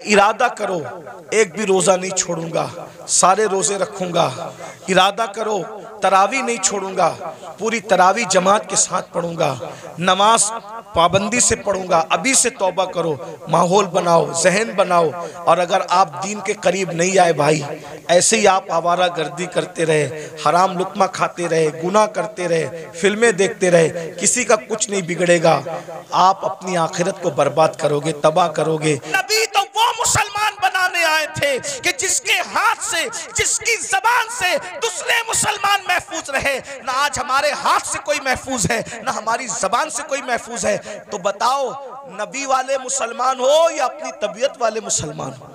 इरादा करो एक भी रोज़ा नहीं छोड़ूंगा, सारे रोज़े रखूंगा। इरादा करो तरावी नहीं छोड़ूंगा, पूरी तरावी जमात के साथ पढ़ूंगा, नमाज पाबंदी से पढ़ूंगा। अभी से तौबा करो, माहौल बनाओ, जहन बनाओ। और अगर आप दीन के करीब नहीं आए भाई, ऐसे ही आप आवारा गर्दी करते रहे, हराम लुक्मा खाते रहे, गुनाह करते रहे, फिल्में देखते रहे, किसी का कुछ नहीं बिगड़ेगा। आप अपनी आखिरत को बर्बाद करोगे, तबाह करोगे। नबी तो वो मुसलमान बनाने आए थे कि जिसके हाथ से, जिसकी जबान से दूसरे मुसलमान महफूज रहे। ना आज हमारे हाथ से कोई महफूज है, ना हमारी जबान से कोई महफूज है। तो बताओ, नबी वाले मुसलमान हो या अपनी तबीयत वाले मुसलमान हो?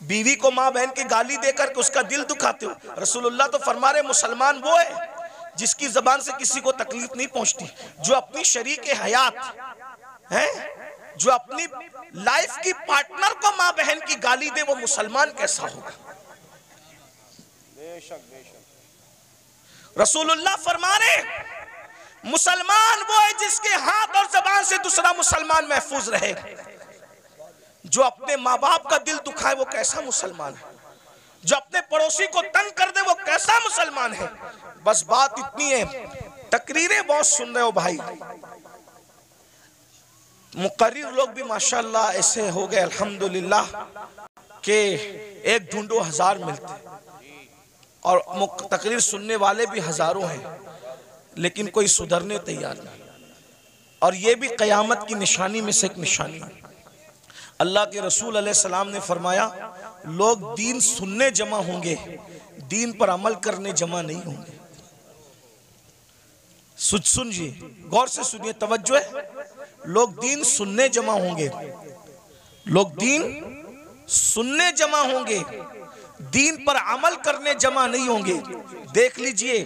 बीवी को माँ बहन की गाली देकर के उसका दिल दुखाते हो। रसूलुल्लाह तो फरमा रहे मुसलमान वो है जिसकी जबान से किसी को तकलीफ नहीं पहुंचती, जो अपनी शरीक हयात है, जो अपनी लाइफ की पार्टनर को माँ बहन की गाली दे, वो मुसलमान कैसा होगा? रसूलुल्लाह फरमा रहे मुसलमान वो है जिसके हाथ और जबान से दूसरा मुसलमान महफूज रहे। जो अपने माँ बाप का दिल दुखाए वो कैसा मुसलमान है? जो अपने पड़ोसी को तंग कर दे वो कैसा मुसलमान है? बस बात इतनी है। तकरीरें बहुत सुन रहे हो भाई, मुकर्रिर लोग भी माशाल्लाह ऐसे हो गए अल्हम्दुलिल्लाह के एक ढूंढो हजार मिलते, और तकरीर सुनने वाले भी हजारों हैं, लेकिन कोई सुधरने तैयार नहीं। और ये भी क़यामत की निशानी में से एक निशानी है। अल्लाह के रसूल अलैहिस्सलाम ने फरमाया, लोग दीन सुनने जमा होंगे, दीन पर अमल करने जमा नहीं होंगे। सुनिए, गौर से सुनिए, तवज्जो है। लोग दीन सुनने जमा होंगे, लोग दीन सुनने जमा होंगे, दीन पर अमल करने जमा नहीं होंगे। देख लीजिए,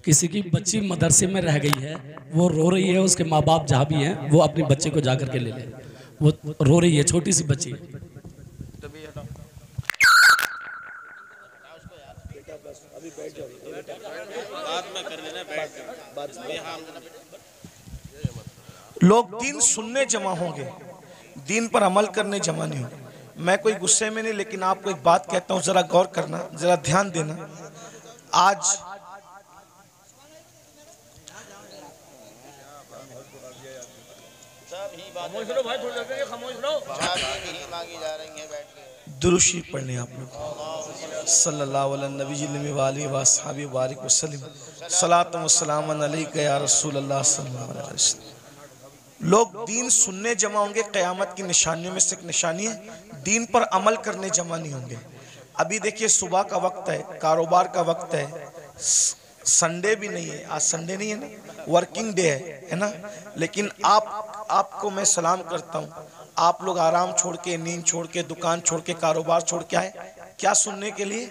किसी की बच्ची मदरसे में रह गई है, वो रो रही है, उसके माँ बाप जहाँ भी हैं वो अपने बच्चे को जाकर के ले ले। वो रो रही है, छोटी सी बच्ची। लोग दीन सुनने जमा होंगे, दीन पर अमल करने जमा नहीं होंगे। मैं कोई गुस्से में नहीं, लेकिन आपको एक बात कहता हूँ, जरा गौर करना, जरा ध्यान देना। आज दुरूशी पढ़ने आप लोग सल्लल्लाहु अलैहि वसल्लम, सलातु व सलाम अलैका या रसूलल्लाह सल्लल्लाहु अलैहि वसल्लम। लोग दीन सुनने जमा होंगे, क़यामत की निशानियों में से एक निशानी है, दीन पर अमल करने जमा नहीं होंगे। अभी देखिए, सुबह का वक्त है, कारोबार का वक्त है, संडे भी नहीं है, आज संडे नहीं है ना, वर्किंग डे है ना। लेकिन आपको मैं सलाम करता हूँ, आप लोग आराम छोड़ के, नींद छोड़ के, दुकान छोड़ के, कारोबार छोड़ के आए, क्या सुनने के लिए?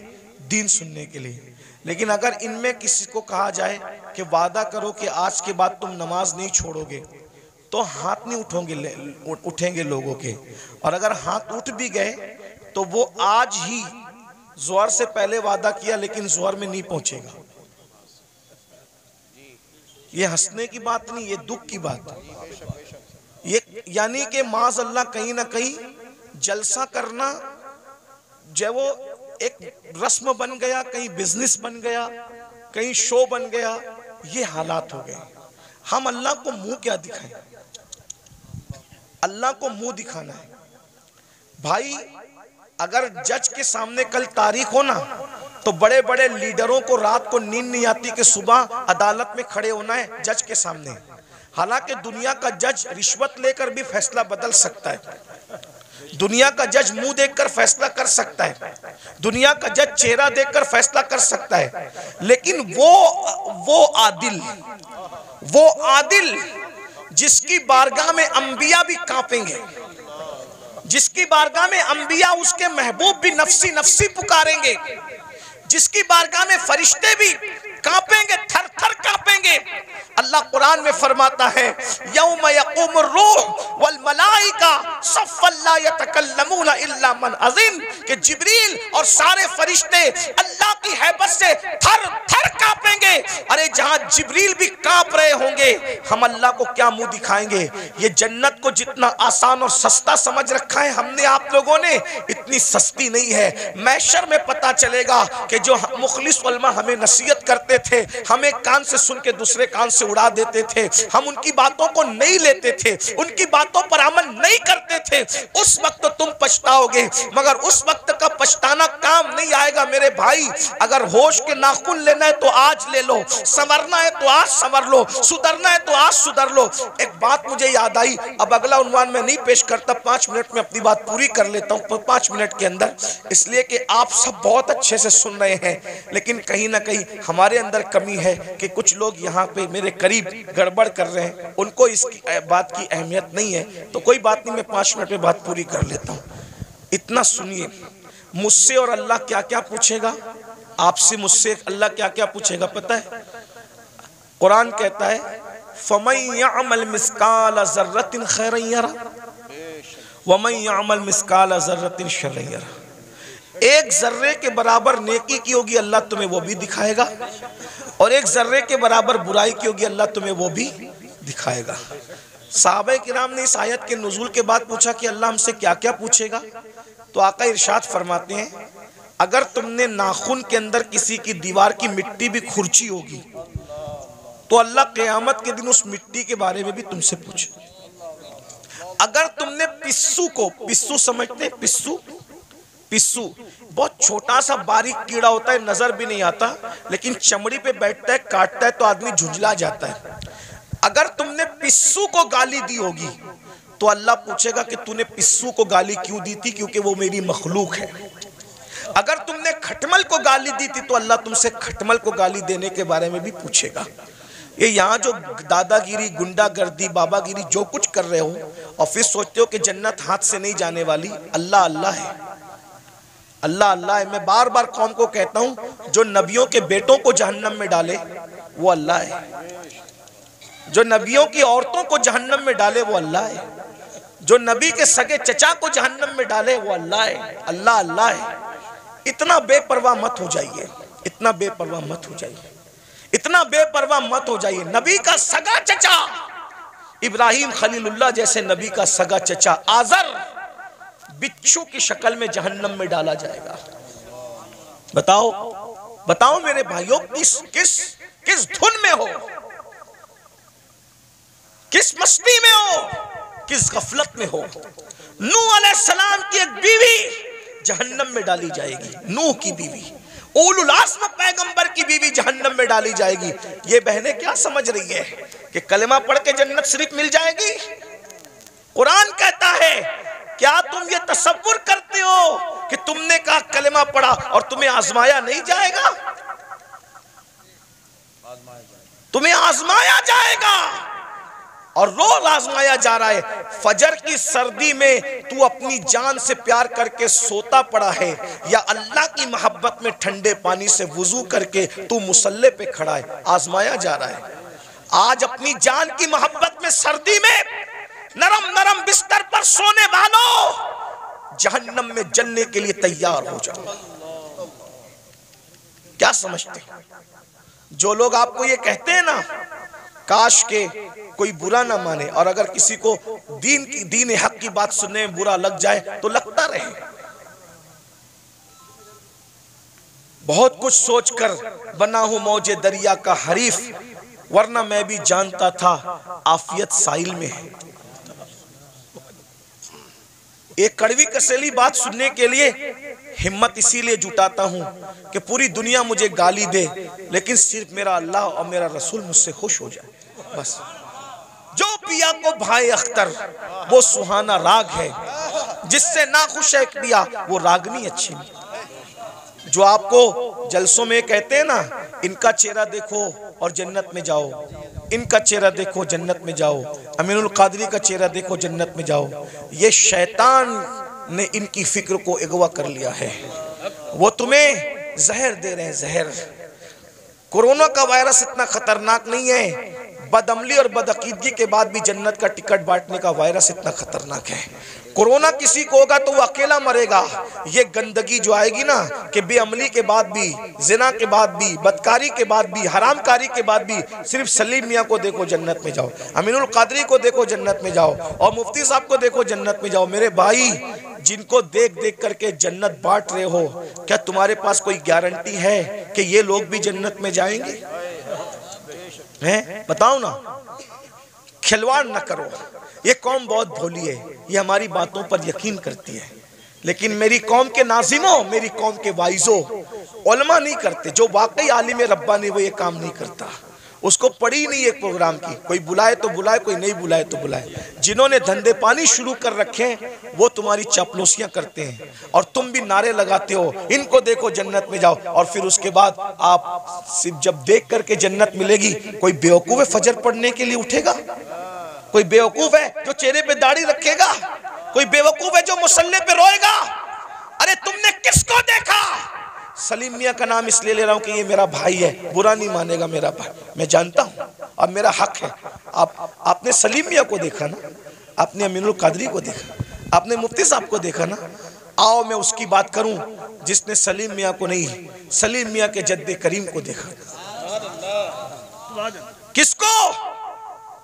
दीन सुनने के लिए। लेकिन अगर इनमें किसी को कहा जाए कि वादा करो कि आज के बाद तुम नमाज नहीं छोड़ोगे, तो हाथ नहीं उठेंगे लोगों के। और अगर हाथ उठ भी गए तो वो आज ही ज़ोहर से पहले वादा किया, लेकिन ज़ोहर में नहीं पहुंचेगा। ये हंसने की बात नहीं, ये दुख की बात है। ये यानी कि माज़ अल्लाह कहीं ना कहीं जलसा करना जो वो एक रस्म बन गया, कहीं बिजनेस बन गया, कहीं शो बन गया, ये हालात हो गए। हम अल्लाह को मुंह क्या दिखाएं? अल्लाह को मुंह दिखाना है भाई। अगर जज के सामने कल तारीख हो ना, तो बड़े बड़े लीडरों को रात को नींद नहीं आती कि सुबह अदालत में खड़े होना है जज के सामने। हालांकि दुनिया का जज रिश्वत लेकर भी फैसला बदल सकता है, दुनिया का जज मुंह देखकर फैसला कर सकता है, दुनिया का जज चेहरा देखकर फैसला कर सकता है, लेकिन वो आदिल जिसकी बारगाह में अंबिया भी कांपेंगे, जिसकी बारगाह में अंबिया उसके महबूब भी नफसी नफसी पुकारेंगे, जिसकी बारगाह में फरिश्ते भी कांपेंगे, थर थर कांपेंगे। अल्लाह कुरान में फरमाता है यौम यक़ूमुर रूह वल मलाइका सफ़्फ़न ला यतकल्लमूना इल्ला मन अज़िन, कि जिब्रील और सारे फरिश्ते अल्लाह की हैबत से थर थर कांपेंगे। अरे जहां जिब्रील भी कांप रहे होंगे, हम अल्लाह को क्या मुंह दिखाएंगे? ये जन्नत को जितना आसान और सस्ता समझ रखा है हमने आप लोगों ने, इतनी सस्ती नहीं है। महशर में पता चलेगा कि जो मुखलिस उलमा हमें नसीहत करते थे, हमें कान से सुन के दूसरे कान से उड़ा देते थे, हम उनकी बातों को नहीं लेते थे, उनकी बातों पर अमल नहीं करते थे, उस वक्त तो तुम पछताओगे, मगर उस वक्त का पछताना काम नहीं आएगा मेरे भाई। अगर होश के नाखून लेना है तो आज ले लो, संवरना है तो आज संवर लो, सुधरना है तो आज सुधर लो। एक बात मुझे याद आई, अब अगला उन्वान में नहीं पेश करता, 5 मिनट में अपनी बात पूरी कर लेता हूँ 5 मिनट के अंदर, इसलिए कि आप सब बहुत अच्छे से सुन रहे हैं, लेकिन कहीं ना कहीं हमारे अंदर कमी है कि कुछ लोग यहाँ पे मेरे करीब गड़बड़ कर रहे हैं, उनको इसकी बात की अहमियत नहीं है। तो कोई बात नहीं, मैं 5 मिनट में बात पूरी कर लेता हूँ। इतना सुनिए, मुझसे और अल्लाह क्या क्या पूछेगा, आपसे मुझसे अल्लाह क्या क्या पूछेगा पता है? कुरान कहता है फमन यअमल मिस्काल ज़र्रतिन खैरन यरा वमन यअमल मिस्काल ज़र्रतिन शर्रन यरा। एक जर्रे के बराबर नेकी की होगी, अल्लाह तुम्हें वो भी दिखाएगा, और एक जर्रे के बराबर बुराई की होगी, अल्लाह तुम्हें वो भी दिखाएगा। सहाबे किराम ने इस आयत के नुज़ूल के बाद पूछा कि अल्लाह हमसे क्या क्या पूछेगा, तो आका इरशाद फरमाते हैं अगर तुमने नाखून के अंदर किसी की दीवार की मिट्टी भी खुरची होगी तो अल्लाह क़यामत के दिन उस मिट्टी के बारे में भी तुमसे पूछे। अगर तुमने पिस्सू को, पिस्सू समझते, पिस्सू पिस्सू बहुत छोटा सा बारीक कीड़ा होता है, नजर भी नहीं आता, लेकिन चमड़ी पे बैठता है, काटता है तो आदमी झुंझला जाता है। अगर तुमने पिस्सू को गाली दी होगी तो अल्लाह पूछेगा कि तूने पिस्सू को गाली क्यों दी थी, क्योंकि वो मेरी मखलूक है। अगर तुमने खटमल को गाली दी थी तो अल्लाह तुमसे खटमल को गाली देने के बारे में भी पूछेगा। ये यहाँ जो दादागिरी, गुंडागर्दी, बाबागिरी जो कुछ कर रहे हो और फिर सोचते हो कि जन्नत हाथ से नहीं जाने वाली, अल्लाह अल्लाह है, अल्लाह अल्लाह है। मैं बार बार कौम को कहता हूँ, जो नबियों के बेटों को जहन्नम में डाले वो अल्लाह है, जो नबियों की औरतों को जहन्नम में डाले वो अल्लाह है, जो नबी के सगे चचा को जहन्नम में डाले वो अल्लाह है। अल्लाह अल्लाह है। इतना बेपरवाह मत हो जाइए, इतना बेपरवाह मत हो जाइए, इतना बेपरवाह मत हो जाइए। नबी का सगा चचा इब्राहिम खलीलुल्लाह जैसे नबी का सगा चचा आजर बिच्छू की शक्ल में जहन्नम में डाला जाएगा। बताओ बताओ मेरे भाइयों, किस किस किस धुन में हो, किस मस्ती में हो, किस गफलत में हो। नूह अलैहिस्सलाम की एक बीवी जहन्नम में डाली जाएगी, नूह की बीवी, उलुल आज़्म पैगंबर की बीवी जहन्नम में डाली जाएगी। ये बहनें क्या समझ रही है कि कलमा पढ़ के जन्नत सिर्फ मिल जाएगी? कुरान कहता है क्या तुम ये तसव्वुर करते हो कि तुमने कहा कलमा पढ़ा और तुम्हें आजमाया नहीं जाएगा? तुम्हें आजमाया जाएगा और रोज आजमाया जा रहा है। फजर की सर्दी में तू अपनी जान से प्यार करके सोता पड़ा है, या अल्लाह की मोहब्बत में ठंडे पानी से वुजू करके तू मुसल्ले पे खड़ा है, आजमाया जा रहा है। आज अपनी जान की मोहब्बत में सर्दी में नरम नरम बिस्तर पर सोने वालों, जहन्नम में जलने के लिए तैयार हो जाओ। क्या समझते हैं? जो लोग आपको ये कहते हैं ना, काश के कोई बुरा ना माने, और अगर किसी को दीन हक की बात सुनने में बुरा लग जाए तो लगता रहे। बहुत कुछ सोचकर बना हूं मौजे दरिया का हरीफ, वरना मैं भी जानता था आफियत साहिल में है। एक कड़वी कसेली बात सुनने के लिए हिम्मत इसीलिए जुटाता हूं कि पूरी दुनिया मुझे गाली दे, लेकिन सिर्फ मेरा अल्लाह और मेरा रसूल मुझसे खुश हो जाए, बस। जो पिया को भाई अख्तर वो सुहाना राग है, जिससे ना खुश है पिया वो रागनी अच्छी नहीं। जो आपको जलसों में कहते हैं ना, इनका चेहरा देखो और जन्नत में जाओ, इनका चेहरा देखो जन्नत में जाओ, अमीनुल कादरी का चेहरा देखो जन्नत में जाओ, ये शैतान ने इनकी फिक्र को अगवा कर लिया है। वो तुम्हें जहर दे रहे हैं, जहर। कोरोना का वायरस इतना खतरनाक नहीं है, बदअमली और बदअकीदगी के बाद भी जन्नत का टिकट बांटने का वायरस इतना खतरनाक है। कोरोना किसी को होगा तो वो अकेला मरेगा। ये गंदगी जो आएगी ना कि बेअमली के बाद भी, जिना के बाद भी, बदकारी के बाद भी, हरामकारी के बाद भी सिर्फ सलीम मियाँ को देखो जन्नत में जाओ, अमीनुल कादरी को देखो जन्नत में जाओ, और मुफ्ती साहब को देखो जन्नत में जाओ। मेरे भाई, जिनको देख देख करके जन्नत बांट रहे हो, क्या तुम्हारे पास कोई गारंटी है कि ये लोग भी जन्नत में जाएंगे? हैं? बताओ ना। खिलवाड़ न करो। ये कौम बहुत भोली है, ये हमारी बातों पर यकीन करती है, लेकिन मेरी कौम के नाज़िमों, मेरी कौम के वाइजों, उलमा नहीं करते। जो वाकई आलिम रब्बानी वो ये काम नहीं करता। उसको पड़ी नहीं एक प्रोग्राम की, कोई बुलाए तो बुलाए, कोई नहीं बुलाए तो बुलाए। जिन्होंने धंधे पानी शुरू कर रखे हैं वो तुम्हारी चापलूसियां करते हैं और तुम भी नारे लगाते हो, इनको देखो जन्नत में जाओ। और फिर उसके बाद आप सिर्फ जब देख करके जन्नत मिलेगी, कोई बेवकूफ है फजर पढ़ने के लिए उठेगा? कोई बेवकूफ है जो चेहरे पे दाढ़ी रखेगा? कोई बेवकूफ है जो मुसल्ले पे रोएगा? अरे तुमने किसको देखा? सलीम मियाँ का नाम इसलिए ले रहा हूँ कि ये मेरा भाई है, बुरा नहीं मानेगा मेरा भाई, मैं जानता हूँ अब मेरा हक है। आपने सलीम मियाँ को देखा ना, आपने अमीनुल कादरी को देखा, आपने मुफ्ती साहब को देखा ना। आओ मैं उसकी बात करूं जिसने सलीम मियाँ को नहीं, सलीम मियाँ के जद्दे करीम को देखा। किसको?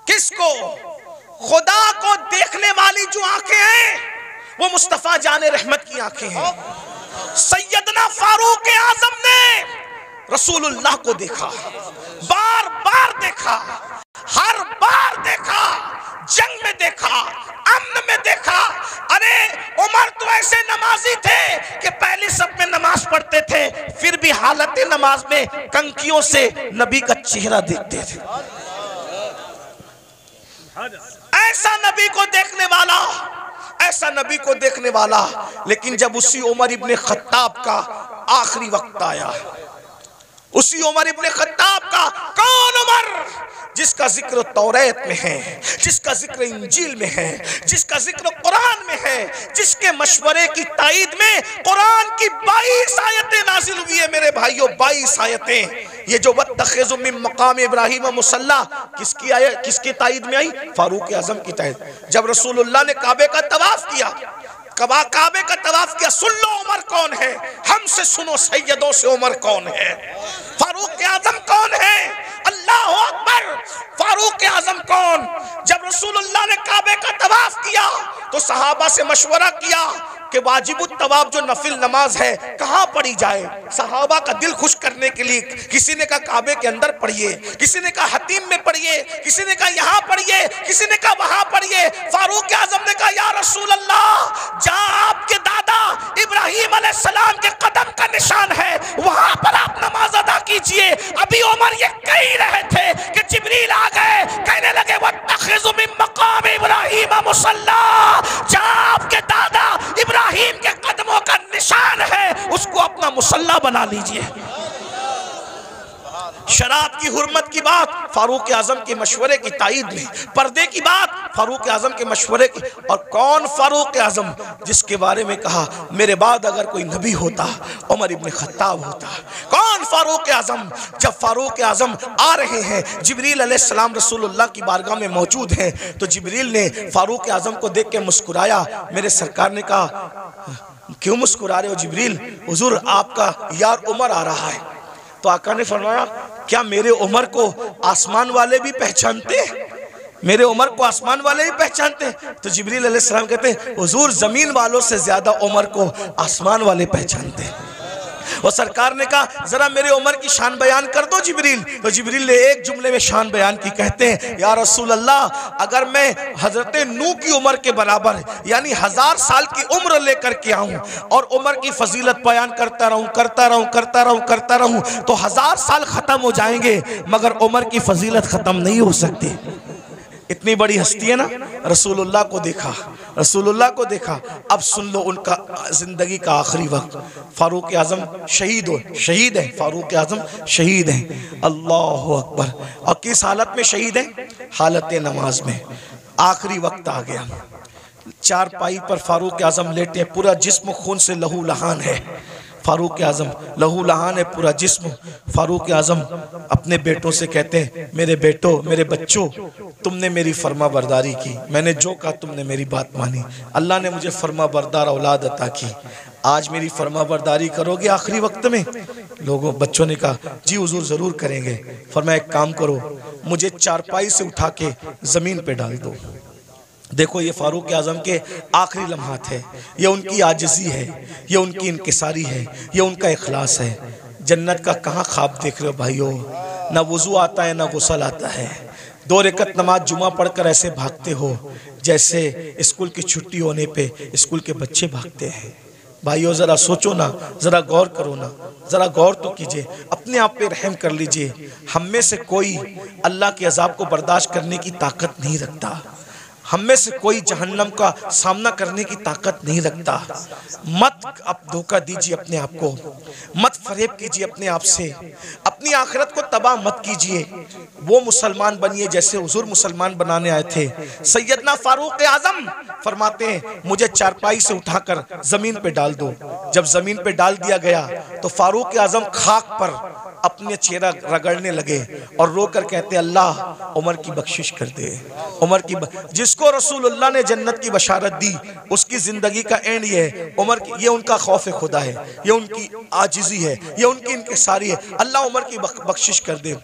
किसको? खुदा को देखने वाली जो आंखें हैं वो मुस्तफा जाने रहमत की आंखें हैं। सैयदना फारूक आजम ने रसूलुल्लाह को देखा, बार बार देखा, हर बार देखा, जंग में देखा, अमन में देखा। अरे उमर तो ऐसे नमाजी थे कि पहली सब में नमाज पढ़ते थे, फिर भी हालत नमाज में कंकियों से नबी का चेहरा देखते थे। ऐसा नबी को देखने वाला, ऐसा नबी को देखने वाला। लेकिन जब उसी उमर इब्ने खत्ताब का आखिरी वक्त आया, उसी उमर इब्ने खत्ताब का, कौन उमर जिसका जिक्र तौरात में है, जिसका जिक्र इंजील में है, जिसका जिक्र कुरान में है, जिसके मशवरे की ताईद में कुरान की 22 आयतें नाजिल हुई है। मेरे भाइयों 22 आयतें। ये जो वत्तखिज़ु मिन मकाम इब्राहीम मुसल्ला किसकी आयत, किसकी ताईद में आई? फारूक आजम की ताईद। जब रसूलुल्लाह ने काबे का तवाफ किया, काबे का तवाफ किया, सुन लो उमर कौन है, हमसे सुनो सैयदों से उमर कौन है, फारूक आजम कौन है? अल्लाह अकबर। फारूक आजम कौन? जब रसूलुल्लाह ने काबे का तवाफ किया तो सहाबा से मशवरा किया कि वाजिबुत तवाफ जो नफिल नमाज है कहाँ पढ़ी जाए। सहाबा का दिल खुश करने के लिए किसी ने कहा काबे के अंदर पढ़िए, किसी ने कहा हतीम में पढ़िए, किसी ने कहा यहाँ पढ़िए, किसी ने कहा वहाँ पढ़िए। फारूक आजम ने कहा या रसूल अल्लाह, जहाँ आपके दादा इब्राहिम अलैहिस्सलाम के कदम का निशान है वहाँ पर आप नमाज अदा कीजिए। अभी उमर ये कह रहे थे कि जिब्रील आ गए, कहने लगे वत्तखिज़ु मिन मकाम इब्राहीम मुसल्ला, जहाँ आपके दादा इब्राहिम के कदमों का निशान है उसको अपना मुसल्ला बना लीजिए। शराब की हुर्मत की बात फारूक आजम के मशवरे की ताईद में, पर्दे की बात फारूक आजम के मशवरे की। और कौन फारूक आजम? जिसके बारे में कहा मेरे बाद अगर कोई नबी होता उमर इब्ने खत्ताब होता। कौन फारूक आजम? जब फारूक आजम आ रहे हैं, जिब्रील अलैहिस्सलाम रसूलुल्लाह की बारगाह में मौजूद हैं, तो जिब्रील ने फारूक आजम को देख के मुस्कुराया। मेरे सरकार ने कहा क्यों मुस्कुरा रहे हो जिब्रील? हुजूर आपका यार उमर आ रहा है। तो आका ने फरमाया क्या मेरे उमर को आसमान वाले भी पहचानते? मेरे उमर को आसमान वाले भी पहचानते? तो जिब्रील अलैहिस्सलाम कहते हैं हुजूर जमीन वालों से ज्यादा उमर को आसमान वाले पहचानते। और सरकार ने कहा जरा मेरे उमर की शान बयान कर दो जिब्रील। तो जिब्रील ने एक जुमले में शान बयान की, कहते हैं या रसूल अल्लाह, अगर मैं हजरत नूह की उम्र के बराबर यानी 1000 साल की उम्र लेकर के आऊं और उमर की फजीलत बयान करता रहूं तो 1000 साल खत्म हो जाएंगे मगर उमर की फजीलत खत्म नहीं हो सकती। इतनी बड़ी हस्ती है ना। रसूलुल्लाह को देखा, रसूलुल्लाह को देखा। अब सुन लो उनका जिंदगी का आखिरी वक्त। फारूक आजम शहीद है, फारूक आजम शहीद हैं। अल्लाह अकबर। और किस हालत में शहीद हैं? हालत नमाज में। आखिरी वक्त आ गया, चारपाई पर फारूक आजम लेटे, पूरा जिस्म खून से लहू लहान है। फारूक आज़म लहू लहान है पूरा जिस्म। फारूक आज़म अपने बेटों से कहते हैं, मेरे बेटों, मेरे बच्चों, तुमने मेरी फर्मा बरदारी की, मैंने जो कहा तुमने मेरी बात मानी, अल्लाह ने मुझे फर्मा बरदार औलाद अता की, आज मेरी फर्मा बरदारी करोगे आखिरी वक्त में? लोगों बच्चों ने कहा जी हुजूर ज़रूर करेंगे। फरमाया एक काम करो, मुझे चारपाई से उठा के ज़मीन पे डाल दो। देखो ये फारूक आज़म के आखिरी लम्हात है, ये उनकी आजिज़ी है, ये उनकी इनकिसारी है, ये उनका इखलास है। जन्नत का कहाँ ख्वाब देख रहे हो भाइयों? ना वुज़ू आता है ना गुस्ल आता है। 2 रकअत नमाज जुमा पढ़कर ऐसे भागते हो जैसे स्कूल की छुट्टी होने पे स्कूल के बच्चे भागते हैं। भाइयों ज़रा सोचो ना, ज़रा गौर करो ना, ज़रा गौर तो कीजिए, अपने आप पे रहम कर लीजिए। हम में से कोई अल्लाह के अज़ाब को बर्दाश्त करने की ताकत नहीं रखता, हम में से कोई जहन्नम का सामना करने की ताकत नहीं रखता। मत अब धोखा दीजिए अपने आप को, मत फरेब कीजिए अपने आप से, अपनी आखिरत को तबाह मत कीजिए। वो मुसलमान बनिए जैसे हुजूर मुसलमान बनाने आए थे। सैयदना फारूक आज़म फरमाते हैं, मुझे चारपाई से उठाकर जमीन पे डाल दो। जब जमीन पे डाल दिया गया तो फारूक आज़म खाक पर अपने चेहरा रगड़ने लगे और रोकर कहते, अल्लाह उमर की बख्शिश कर दे, उमर की जिसको रसूलुल्लाह ने जन्नत की बशारत दी उसकी जिंदगी का एंड ये है। उमर की, ये उनका खौफ खुदा है, ये उनकी आजिज़ी है, ये उनकी इनकिसारी है। अल्लाह उमर की बख्शिश कर दे,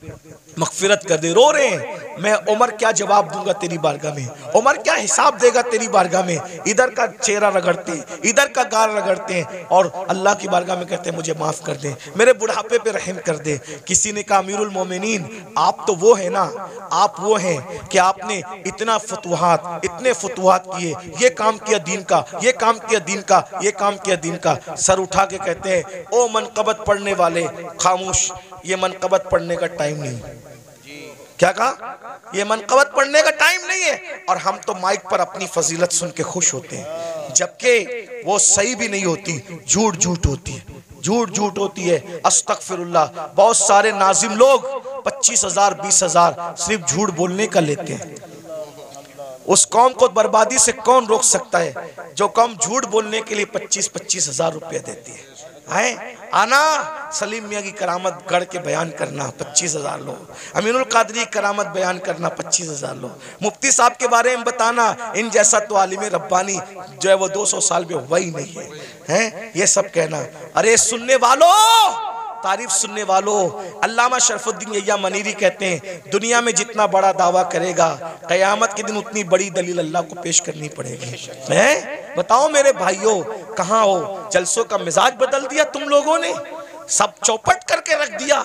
मगफिरत कर दे। रो रहे हैं, मैं उमर क्या जवाब दूंगा तेरी बारगाह में, उमर क्या हिसाब देगा तेरी बारगाह में। इधर का चेहरा रगड़ते हैं, इधर का गाल रगड़ते हैं और अल्लाह की बारगाह में कहते हैं मुझे माफ़ कर दे, मेरे बुढ़ापे पे रहम कर दे। किसी ने कहा अमीरुल मोमिनीन आप तो वो है ना, आप वो हैं कि आपने इतना फतुहात, इतने फतुहात किए, ये काम किया दीन का, ये काम किया दीन का, ये काम किया दीन का। सर उठा के कहते हैं, ओ मनकबत पढ़ने वाले खामोश, ये मनकबत पढ़ने का टाइम नहीं। क्या कहा? ये मनकबत पढ़ने का टाइम नहीं है। और हम तो माइक पर अपनी फजीलत सुन के खुश होते हैं, जबकि वो सही भी नहीं होती, झूठ झूठ होती है, झूठ झूठ होती है। अस्तगफिरुल्लाह। बहुत सारे नाजिम लोग 25,000 20,000 सिर्फ झूठ बोलने का लेते हैं। उस कौम को बर्बादी से कौन रोक सकता है जो कौम झूठ बोलने के लिए 25,000 रुपया देती है? आना सलीम मियाँ की करामत गढ़ के बयान करना 25,000 लोग, अमीनुल कादरी करामत बयान करना 25,000 लोग, मुफ्ती साहब के बारे में बताना, इन जैसा तो आलिम रब्बानी जो है वो 200 साल में हुआ ही नहीं है, ये सब कहना। अरे सुनने वालों, तारीफ सुनने वालों, अल्लामा शरफुद्दीन यहिया मनीरी कहते हैं, दुनिया में जितना बड़ा दावा करेगा क़यामत के दिन उतनी बड़ी दलील अल्लाह को पेश करनी पड़ेगी। मैं बताओ मेरे भाइयों, कहाँ हो? जलसों का मिजाज बदल दिया तुम लोगों ने, सब चौपट करके रख दिया।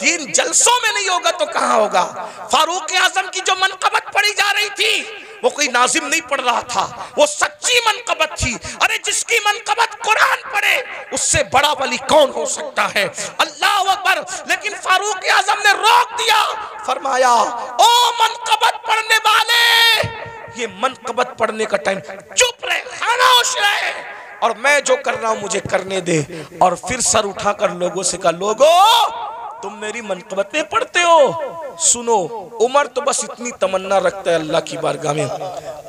दीन जलसों में नहीं होगा तो कहाँ होगा? फारूक आज़म की जो मनकबत पढ़ी जा रही थी वो कोई नाजिम नहीं पढ़ रहा था, वो सच्ची मनकबत थी। अरे जिसकी मनकबत कुरान पढ़े उससे बड़ा वली कौन हो सकता है? अल्लाह अकबर। लेकिन फारूक आज़म ने रोक दिया, फरमाया ओ मनकबत पढ़ने वाले, ये मनकबत पढ़ने का टाइम, चुप रहे, खामोश रहे, और मैं जो कर रहा हूं मुझे करने दे। और फिर सर उठाकर लोगों से कहा, लोगों तुम मेरी मनकबतें पढ़ते हो, सुनो। उमर तो बस इतनी तमन्ना रखता है अल्लाह की बारगाह में,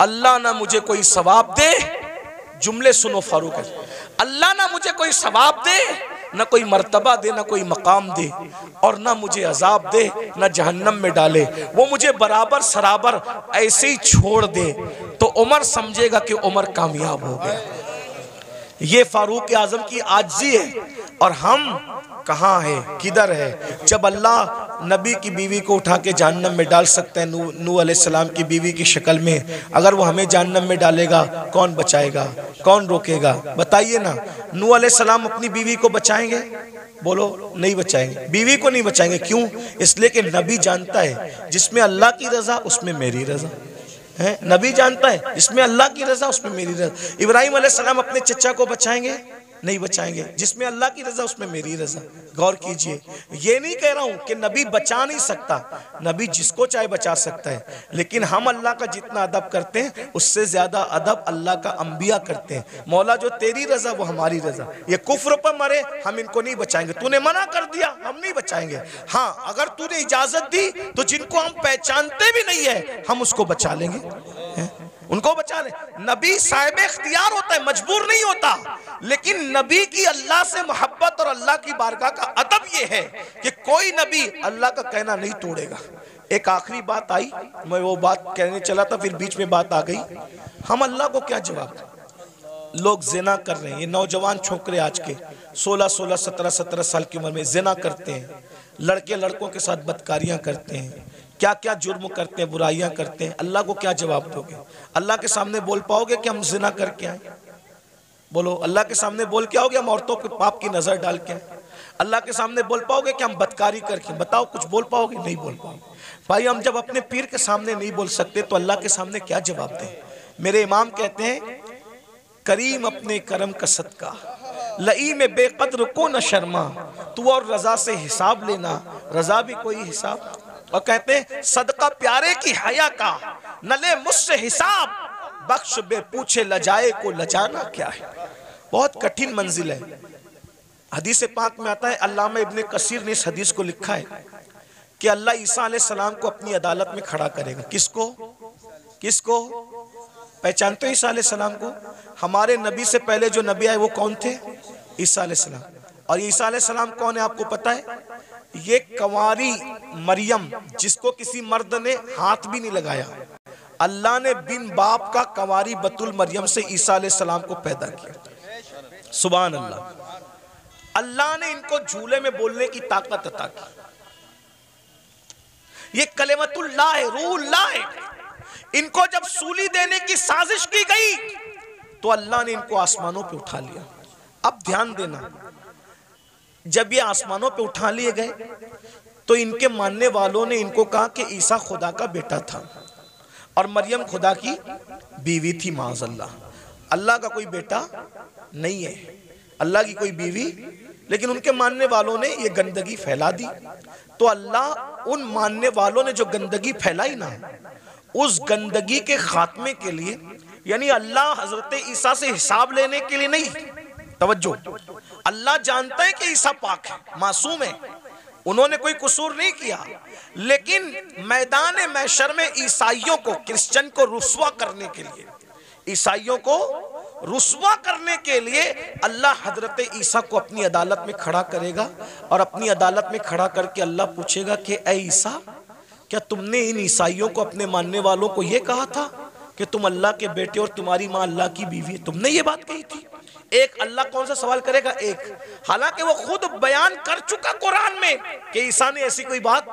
अल्लाह ना मुझे कोई सवाब दे, जुमले सुनो फारूक, अल्लाह ना मुझे कोई सवाब दे, ना कोई मर्तबा दे, ना कोई मकाम दे, और ना मुझे अजाब दे, ना जहन्नम में डाले, वो मुझे बराबर सराबर ऐसे ही छोड़ दे तो उमर समझेगा कि उमर कामयाब हो गया। ये फारूक आज़म की आजिज़ी है। और हम कहाँ है, किधर है? जब अल्लाह नबी की बीवी को उठा के जहन्नम में डाल सकते हैं, नूह अलैहिस्सलाम की बीवी की शक्ल में, अगर वो हमें जहन्नम में डालेगा कौन बचाएगा, कौन रोकेगा? बताइए ना। नूह अलैहिस्सलाम अपनी बीवी को बचाएंगे? बोलो नहीं बचाएंगे, बीवी को नहीं बचाएंगे। क्यों? इसलिए कि नबी जानता है जिसमें अल्लाह की रज़ा उसमें मेरी रज़ा है। नबी जानता है जिसमें अल्लाह की रज़ा उसमें मेरी रज़ा। इब्राहिम अलैहिस्सलाम अपने चचा को बचाएंगे? नहीं बचाएंगे, जिसमें अल्लाह की रज़ा उसमें मेरी रज़ा। गौर कीजिए, ये नहीं कह रहा हूं कि नबी बचा नहीं सकता, नबी जिसको चाहे बचा सकता है, लेकिन हम अल्लाह का जितना अदब करते हैं उससे ज्यादा अदब अल्लाह का अंबिया करते हैं। मौला जो तेरी रज़ा वो हमारी रज़ा। ये कुफ्र पर मरे हम इनको नहीं बचाएंगे, तूने मना कर दिया हम नहीं बचाएंगे। हाँ, अगर तूने इजाजत दी तो जिनको हम पहचानते भी नहीं है हम उसको बचा लेंगे, उनको बचा ले। नबी साहिब इख्तियार होता है, मजबूर नहीं होता, लेकिन नबी की अल्लाह से मोहब्बत अल्लाह की बारगाह का अदब ये है कि कोई नबी अल्लाह का कहना नहीं तोड़ेगा। एक आखिरी बात आई, मैं वो बात कहने चला था, फिर बीच में बात आ गई। हम अल्लाह को क्या जवाब दें? लोग जिना कर रहे हैं, ये नौजवान छोकरे आज के 16-16, 17-17 साल की उम्र में जिना करते हैं, लड़के लड़कों के साथ बदकारियां करते हैं, क्या क्या जुर्म करते हैं, बुराइयां करते हैं। अल्लाह को क्या जवाब दोगे? अल्लाह के सामने बोल पाओगे कि हम जिना करके आए? बोलो, अल्लाह के सामने बोल के आओगे हम औरतों के पाप की नजर डाल के आए? अल्लाह के सामने बोल पाओगे कि हम बदकारी करके? बताओ, कुछ बोल पाओगे? नहीं बोल पाओगे। भाई, हम जब अपने पीर के सामने नहीं बोल सकते तो अल्लाह के सामने क्या जवाब दें? मेरे इमाम कहते हैं, करीम अपने करम का सदका, लई में बेकद्र को न शर्मा, तू और रजा से हिसाब लेना, रजा भी कोई हिसाब। और कहते हैं, सदका प्यारे की हया का, न ले मुझसे हिसाब, बख्श बे पूछे लजाए को लजाना क्या है। बहुत कठिन मंजिल है। हदीस पाक में आता है, अल्लामा इब्ने कसीर ने इस हदीस को लिखा है कि अल्लाह ईसा अलैहिस्सलाम को अपनी अदालत में खड़ा करेगा। किसको? किसको? पहचानते हो ईसा अलैहिस्सलाम को? हमारे नबी से पहले जो नबी आए वो कौन थे? ईसा अलैहिस्सलाम। और ईसा अलैहिस्सलाम कौन है आपको पता है? ये कंवारी मरियम, जिसको किसी मर्द ने हाथ भी नहीं लगाया, अल्लाह ने बिन बाप का कंवारी बतुल मरियम से ईसा अलैहिस्सलाम को पैदा किया। सुभान अल्लाह। अल्लाह ने इनको झूले में बोलने की ताकत अता की। ये कलेमतुल्लाह है, रूहुल्लाह है। इनको जब सूली देने की साजिश की गई तो अल्लाह ने इनको आसमानों पे उठा लिया। अब ध्यान देना, जब ये आसमानों पे उठा लिए गए तो इनके मानने वालों ने इनको कहा कि ईसा खुदा का बेटा था और मरियम खुदा की बीवी थी। माज़अल्लाह, अल्लाह का कोई बेटा नहीं है, अल्लाह की कोई बीवी। लेकिन उनके मानने वालों ने ये गंदगी फैला दी। तो अल्लाह उन मानने वालों ने जो गंदगी फैलाई ना, उस गंदगी के खात्मे के लिए, यानी अल्लाह हजरत ईसा से हिसाब लेने के लिए नहीं, तवज्जो, अल्लाह जानता है कि ईसा पाक है, मासूम है, उन्होंने कोई कसूर नहीं किया, लेकिन मैदान महशर में ईसाइयों को, क्रिश्चियन को रुस्वा करने के लिए, ईसाइयों को रुस्वा करने के लिए अल्लाह हजरत ईसा को अपनी अदालत में खड़ा करेगा। और अपनी अदालत में खड़ा करके अल्लाह पूछेगा कि ऐ ईसा, क्या तुमने इन ईसाइयों को, अपने मानने वालों को यह कहा था कि तुम अल्लाह के बेटे और तुम्हारी मां अल्लाह की बीवी है? तुमने ये बात कही थी? एक अल्लाह कौन सा सवाल करेगा? एक। हालांकि वो खुद बयान कर चुका कुरान में कि ईसा ने ऐसी कोई बात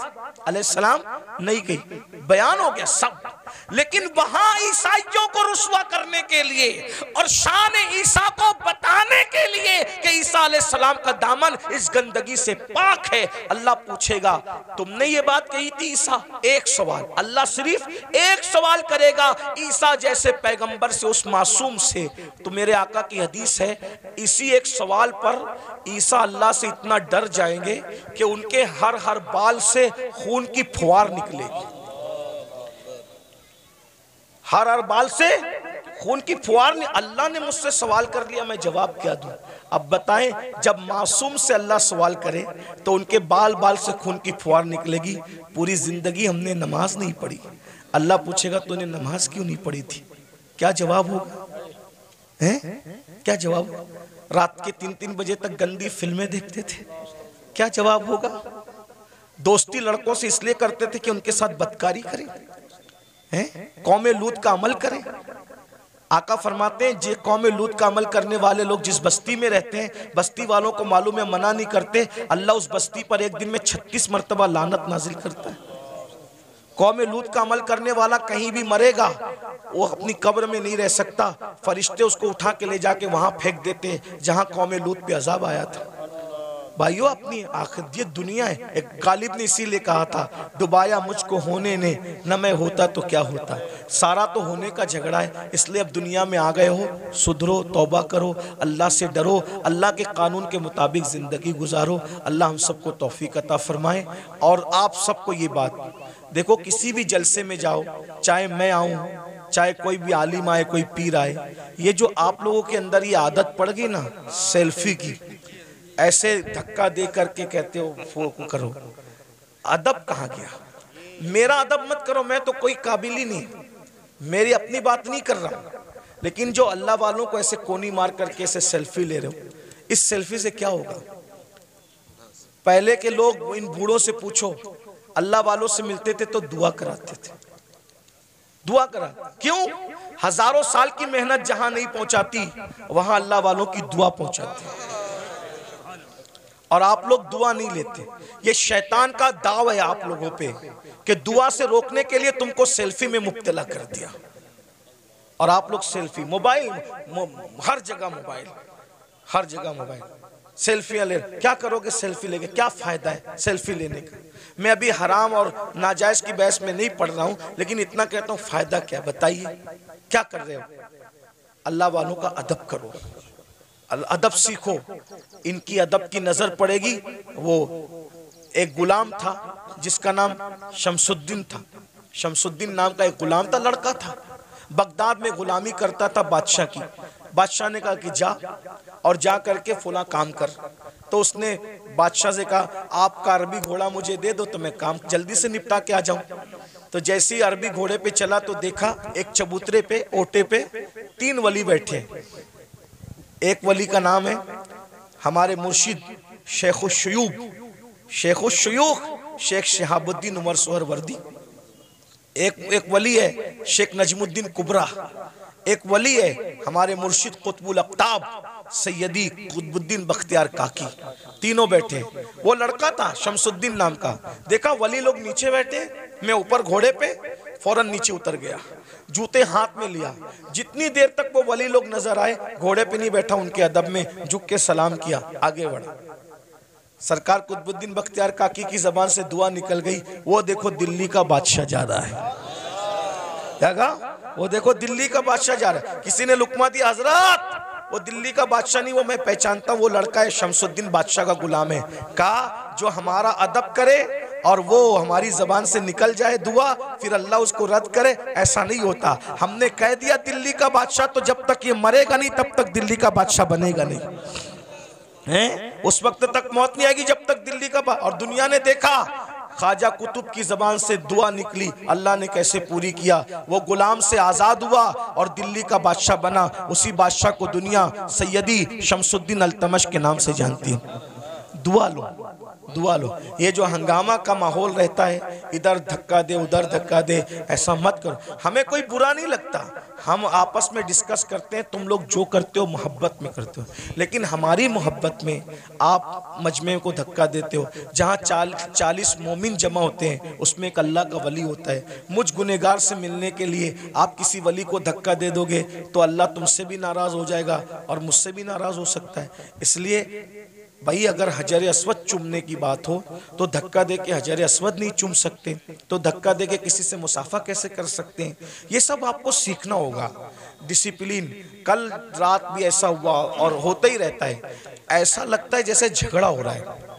अलैहिस्सलाम नहीं कही, बयान हो गया सब। लेकिन वहां ईसाइयों को रुस्वा करने के लिए और शान ईसा को बताने के लिए कि ईसा अलैहिस्सलाम का दामन इस गंदगी से पाक है, अल्लाह पूछेगा तुमने ये बात कही थी ईसा? एक सवाल, अल्लाह सिर्फ एक सवाल करेगा ईसा जैसे पैगंबर से, उस मासूम से। तो मेरे आका की हदीस है, इसी एक सवाल पर ईसा अल्लाह से इतना डर जाएंगे कि उनके हर हर बाल से खून की फुहार निकलेगी, हर हर बाल से खून की फुहार। अल्लाह ने मुझसे सवाल कर लिया, मैं जवाब क्या दूं? अब बताएं, जब मासूम से अल्लाह सवाल करे तो उनके बाल बाल से खून की फुहार निकलेगी। पूरी जिंदगी हमने नमाज नहीं पढ़ी, अल्लाह पूछेगा तूने नमाज क्यों नहीं पढ़ी थी? क्या जवाब होगा? हैं? क्या जवाब? रात के 3-3 बजे तक गंदी फिल्में देखते थे, क्या जवाब होगा? दोस्ती लड़कों से इसलिए करते थे कि उनके साथ बदकारी करें, हैं? कौमे लूत का अमल करें। आका फरमाते हैं, जे कौमे लूत का अमल करने वाले लोग जिस बस्ती में रहते हैं, बस्ती वालों को मालूम है, मना नहीं करते, अल्लाह उस बस्ती पर एक दिन में 36 मरतबा लानत नाजिल करता है। कौम लूत का अमल करने वाला कहीं भी मरेगा, वो अपनी कब्र में नहीं रह सकता, फरिश्ते उसको उठा के ले जाके वहां फेंक देते जहां कौम लूत पे अजाब आया था। भाइयों, अपनी आखिर ये दुनिया है। एक गालिब ने इसीलिए कहा था, डुबाया मुझको होने ने, न मैं होता तो क्या होता। सारा तो होने का झगड़ा है, इसलिए अब दुनिया में आ गए हो, सुधरो, तौबा करो, अल्लाह से डरो, अल्लाह के कानून के मुताबिक ज़िंदगी गुजारो। अल्लाह हम सबको तौफीक अता फरमाए। और आप सबको ये बात देखो, किसी भी जलसे में जाओ, चाहे मैं आऊँ, चाहे कोई भी आलिम आए, कोई पीर आए, ये जो आप लोगों के अंदर ये आदत पड़ गई ना सेल्फी की, ऐसे धक्का दे करके कहते हो वो करो, अदब कहाँ गया? मेरा अदब मत करो, मैं तो कोई काबिल ही नहीं, मेरी अपनी बात नहीं कर रहा हूँ। लेकिन जो अल्लाह वालों को ऐसे कोनी मार करके ऐसे सेल्फी ले रहे हो, इस सेल्फी से क्या होगा? पहले के लोग, इन बूढ़ों से पूछो, अल्लाह वालों से मिलते थे तो दुआ कराते थे, दुआ करा। क्यों? हजारों साल की मेहनत जहां नहीं पहुंचाती वहां अल्लाह वालों की दुआ पहुंचाती। और आप लोग दुआ नहीं लेते। ये शैतान का दाव है आप लोगों पे कि दुआ से रोकने के लिए तुमको सेल्फी में मुब्तला कर दिया। और आप लोग सेल्फी, मोबाइल, हर जगह मोबाइल, हर जगह मोबाइल, सेल्फियां ले। क्या करोगे सेल्फी लेके? क्या फायदा है सेल्फी लेने का? मैं अभी हराम और नाजायज की बहस में नहीं पढ़ रहा हूं, लेकिन इतना कहता हूं फायदा क्या? बताइए क्या कर रहे हो? अल्लाह वालों का अदब करो, अदब सीखो। इनकी अदब की नजर पड़ेगी। वो एक गुलाम था जिसका नाम शमसुद्दीन था। शमसुद्दीन नाम का एक गुलाम था, लड़का था, बगदाद में गुलामी करता था बादशाह की। बादशाह ने कहा कि जा और जा करके फुला काम कर। तो उसने बादशाह से कहा आपका अरबी घोड़ा मुझे दे दो तो मैं काम जल्दी से निपटा के आ जाऊं। तो जैसे ही अरबी घोड़े पे चला तो देखा एक चबूतरे पे, ओटे पे 3 वली बैठे। एक वली का नाम है हमारे मुर्शिद शेखुशयूख शेख शहाबुद्दीन उमर सोहरवर्दी। एक वली है शेख नजमुद्दीन कुबरा। एक वली है हमारे मुर्शिद कुतुबुल अक्ताब सैयदी कुतुबुद्दीन बख्तियार काकी। तीनों बैठे। वो लड़का था शमसुद्दीन नाम का। देखा वली लोग नीचे बैठे, मैं ऊपर घोड़े पे, फौरन नीचे उतर गया, जूते हाथ में लिया। जितनी देर तक वो वली लोग नजर आए, घोड़े पे नहीं बैठा, उनके अदब में झुक के सलाम किया, आगे बढ़ा। सरकार कुतुबुद्दीन बख्तियार काकी की जबान से दुआ निकल गई, वो देखो दिल्ली का बादशाह जा रहा है। क्या कहा? वो देखो दिल्ली का बादशाह जा रहा है। किसी ने लुकमा दिया, हजरत वो दिल्ली का बादशाह नहीं, वो मैं पहचानता हूं, वो लड़का है शमसुद्दीन बादशाह का गुलाम है। कहा जो हमारा अदब करे और वो हमारी जबान से निकल जाए दुआ, फिर अल्लाह उसको रद्द करे, ऐसा नहीं होता। हमने कह दिया दिल्ली का बादशाह, तो जब तक ये मरेगा नहीं तब तक दिल्ली का बादशाह बनेगा नहीं है। उस वक्त तक मौत नहीं आएगी जब तक दिल्ली का। और दुनिया ने देखा ख्वाजा कुतुब की जबान से दुआ निकली, अल्लाह ने कैसे पूरी किया। वो गुलाम से आजाद हुआ और दिल्ली का बादशाह बना। उसी बादशाह को दुनिया सैयदी शमसुद्दीन अल्तमश के नाम से जानती है। दुआ लो, दुआ लो। ये जो हंगामा का माहौल रहता है, इधर धक्का दे उधर धक्का दे, ऐसा मत करो। हमें कोई बुरा नहीं लगता, हम आपस में डिस्कस करते हैं, तुम लोग जो करते हो मोहब्बत में करते हो। लेकिन हमारी मोहब्बत में आप मजमे को धक्का देते हो। जहाँ 40 मोमिन जमा होते हैं उसमें एक अल्लाह का वली होता है। मुझ गुनहगार से मिलने के लिए आप किसी वली को धक्का दे दोगे तो अल्लाह तुमसे भी नाराज हो जाएगा और मुझसे भी नाराज हो सकता है। इसलिए भाई अगर हजर अस्वद चूमने की बात हो तो धक्का दे के हजर अस्वद नहीं चूम सकते, तो धक्का दे के किसी से मुसाफा कैसे कर सकते हैं? ये सब आपको सीखना होगा। डिसिप्लिन। कल रात भी ऐसा हुआ और होता ही रहता है। ऐसा लगता है जैसे झगड़ा हो रहा है,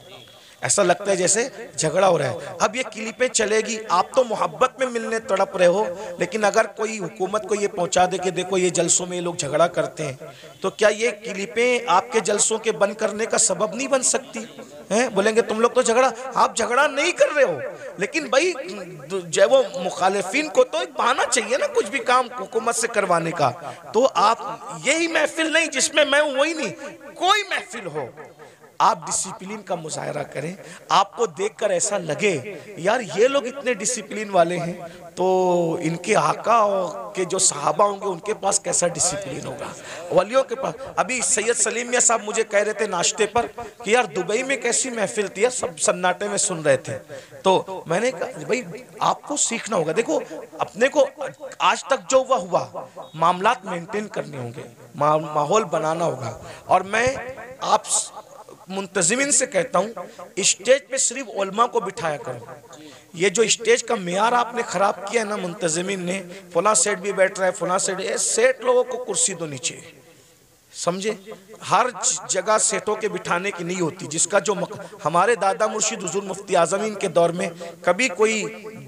ऐसा लगता है जैसे झगड़ा हो रहा है। अब ये क्लिपें चलेगी, आप तो मोहब्बत में मिलने तड़प रहे हो, लेकिन अगर कोई हुकूमत को ये पहुंचा दे कि देखो ये जलसों में ये लोग झगड़ा करते हैं, तो क्या ये क्लिपें आपके जलसों के बंद करने का सबब नहीं बन सकती हैं? बोलेंगे तुम लोग तो झगड़ा, आप झगड़ा नहीं कर रहे हो, लेकिन भाई जो वो मुखालिफिन को तो एक बहाना चाहिए ना कुछ भी काम हुकूमत से करवाने का। तो आप यही महफिल नहीं जिसमें मैं हूं वही नहीं, कोई महफिल हो, आप डिसिप्लिन का मुजाहरा करें। आपको देखकर ऐसा लगे यार ये लोग इतने डिसिप्लिन वाले हैं, तो इनके आका के जो सहाबा होंगे उनके पास कैसा डिसिप्लिन होगा, वलियों के पास। अभी सैयद सलीम मियां साहब मुझे कह रहे थे नाश्ते पर कि यार दुबई में कैसी महफिल थी, सब सन्नाटे में सुन रहे थे। तो मैंने कहा भाई आपको सीखना होगा। देखो अपने को आज तक जो हुआ मामलात मेंटेन करने होंगे, माहौल बनाना होगा। और मैं आप मुंतजिमिन से कहता हूँ स्टेज पे सिर्फ उलमा को बिठाया करो। ये जो स्टेज का मेयार आपने खराब किया है ना मुंतजिमिन ने, फला सेठ भी बैठ रहा है, फला सेठ, सेठ लोगों को कुर्सी दो नीचे, समझे? हर जगह सेठों के बिठाने की नहीं होती। जिसका जो हमारे दादा मुर्शिद हुजूर मुफ्ती आजमीन के दौर में कभी कोई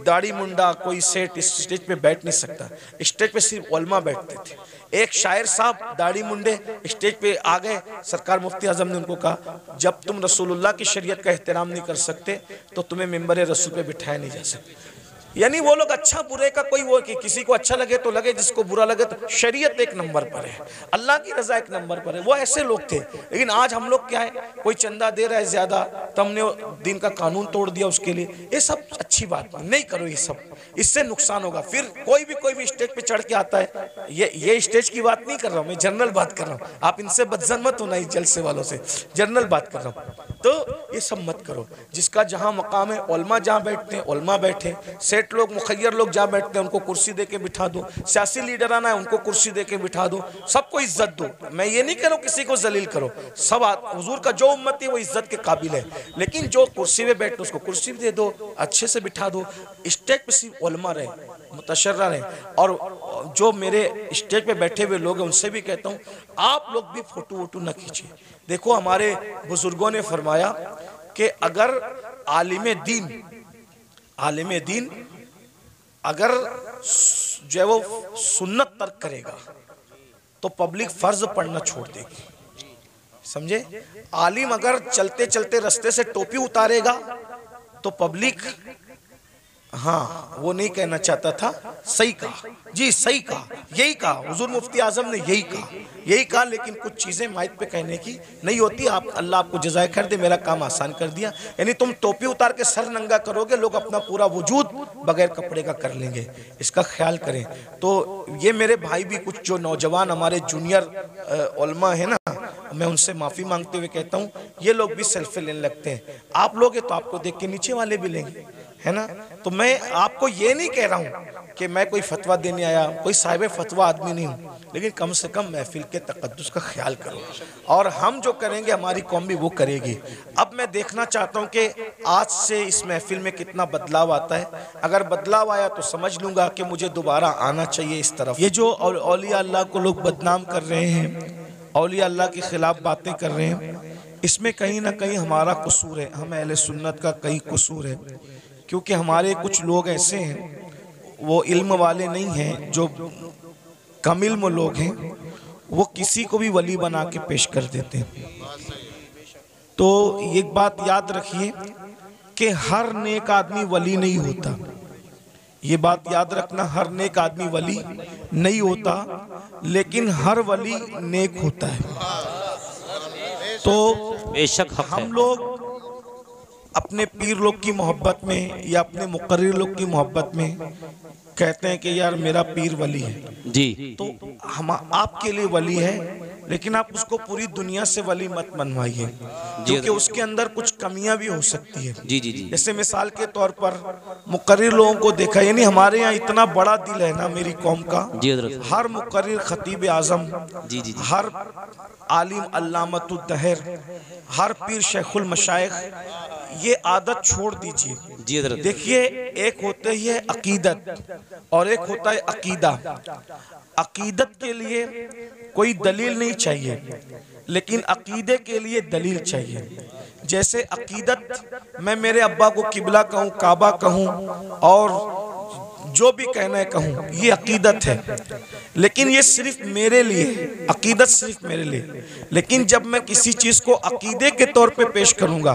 दाढ़ी मुंडा कोई सेठ इस स्टेज पे बैठ नहीं सकता। स्टेज पे सिर्फ उलमा बैठते थे। एक शायर साहब दाढ़ी मुंडे स्टेज पे आ गए, सरकार मुफ्ती आजम ने उनको कहा जब तुम रसूलुल्लाह की शरीयत का एहतराम नहीं कर सकते तो तुम्हें मिंबर रसूल पे बिठाया नहीं जा सकता। यानी वो लोग अच्छा बुरे का कोई वो कि किसी को अच्छा लगे तो लगे, जिसको बुरा लगे तो। शरीयत एक नंबर पर है, अल्लाह की रजा एक नंबर पर है, वो ऐसे लोग थे। लेकिन आज हम लोग क्या है, कोई चंदा दे रहा है ज्यादा तो हमने दिन का कानून तोड़ दिया उसके लिए। ये सब अच्छी बात नहीं करो, ये सब इससे नुकसान होगा। फिर कोई भी स्टेज पे चढ़ के आता है, ये स्टेज की बात नहीं कर रहा हूँ मैं, जनरल बात कर रहा हूँ। आप इनसे बदजन मत होना, इस जलसे वालों से, जनरल बात कर रहा हूँ। तो ये सब मत करो। जिसका जहाँ मकाम है, उलमा जहाँ बैठते हैं उलमा बैठे, सेठ लोग मुखय्यर लोग जहाँ बैठते हैं उनको कुर्सी दे के बिठा दो, सियासी लीडर आना है उनको कुर्सी दे के बिठा दो, सबको इज्जत दो। मैं ये नहीं कह रहा हूँ किसी को जलील करो, सब हुजूर का जो उम्मत है वो इज्जत के काबिल है। लेकिन जो कुर्सी पे बैठे उसको कुर्सी दे दो, अच्छे से बिठा दो। स्टेज पे सिर्फ उलमा रहे, मुतशर्रा रहे। और जो मेरे स्टेज पे बैठे हुए लोग हैं उनसे भी कहता हूँ, आप लोग भी फोटो वोटो न खींचिए। देखो हमारे बुजुर्गों ने फरमाया कि अगर आलिम दीन अगर जो है वो सुन्नत तर्क करेगा तो पब्लिक फर्ज पढ़ना छोड़ देगी, समझे। आलिम अगर चलते चलते रास्ते से टोपी उतारेगा तो पब्लिक, हाँ वो नहीं कहना चाहता था, सही कहा जी, सही कहा, यही कहा हुजूर मुफ्ती आजम ने, यही कहा। लेकिन कुछ चीजें माइक पे कहने की नहीं होती। आप अल्लाह आपको जज़ाए खैर दे, मेरा काम आसान कर दिया। यानी तुम टोपी उतार के सर नंगा करोगे, लोग अपना पूरा वजूद बगैर कपड़े का कर लेंगे, इसका ख्याल करें। तो ये मेरे भाई भी कुछ जो नौजवान हमारे जूनियर उलमा है ना, मैं उनसे माफी मांगते हुए कहता हूँ, ये लोग भी सेल्फी लेने लगते हैं। आप लोग तो आपको देख के नीचे वाले भी लेंगे, है ना। तो मैं आपको ये नहीं कह रहा हूँ कि मैं कोई फतवा देने आया, कोई साहिब फतवा आदमी नहीं हूँ, लेकिन कम से कम महफिल के तकद्दुस का ख्याल करो। और हम जो करेंगे हमारी कौम भी वो करेगी। अब मैं देखना चाहता हूँ कि आज से इस महफिल में कितना बदलाव आता है। अगर बदलाव आया तो समझ लूँगा कि मुझे दोबारा आना चाहिए इस तरफ। ये जो औलिया अल्लाह को लोग बदनाम कर रहे हैं, औलिया अल्लाह के खिलाफ बातें कर रहे हैं, इसमें कहीं ना कहीं हमारा कसूर है, हम अहले सुन्नत का कहीं कसूर है। क्योंकि हमारे कुछ लोग ऐसे हैं, वो इल्म वाले नहीं हैं, जो कम इल्म लोग हैं, वो किसी को भी वली बना के पेश कर देते हैं। तो एक बात याद रखिए कि हर नेक आदमी वली नहीं होता, ये बात याद रखना, हर नेक आदमी वली नहीं होता, लेकिन हर वली नेक होता है। तो बेशक हम लोग अपने पीर लोग की मोहब्बत में या अपने मुकर्रिर लोग की मोहब्बत में कहते हैं कि यार मेरा पीर वली है जी, तो हम आपके लिए वली है, लेकिन आप उसको पूरी दुनिया से वली मत मनवाइए, क्योंकि उसके अंदर कुछ कमियां भी हो सकती है। जी जी जी। जैसे मिसाल के तौर पर मुकर्रिर लोगों को देखा, यानी हमारे यहाँ इतना बड़ा दिल है ना मेरी कौम का, हर मुकर्रिर खतीब आजम, जी जी जी, हर आलिम अल्लामतुद दहर, हर पीर शेखुल मशाइख, ये आदत छोड़ दीजिए जी। देखिए, एक होता है अकीदत और एक होता है अकीदा। अकीदत के लिए कोई दलील नहीं चाहिए, लेकिन अकीदे के लिए दलील चाहिए। जैसे अकीदत, मैं मेरे अब्बा को किबला कहूँ, काबा कहूँ और जो भी कहना है कहूँ, ये अकीदत है। लेकिन ये सिर्फ मेरे लिए, अकीदत सिर्फ मेरे लिए। लेकिन जब मैं किसी चीज को अकीदे के तौर पे पेश करूंगा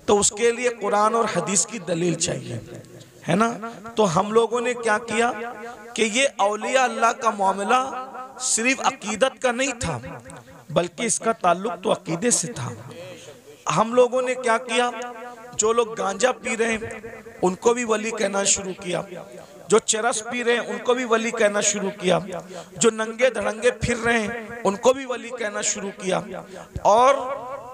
तो उसके लिए कुरान और हदीस की दलील चाहिए, है ना। तो हम लोगों ने क्या किया कि ये औलिया अल्लाह का मामला सिर्फ अकीदत का नहीं था, बल्कि इसका ताल्लुक तो अकीदे से था। हम लोगों ने क्या किया, जो लोग गांजा पी रहे हैं उनको भी वली कहना शुरू किया, जो चरस पी रहे हैं उनको भी वली कहना शुरू किया, जो नंगे धड़ंगे फिर रहे हैं उनको भी वली कहना शुरू किया। और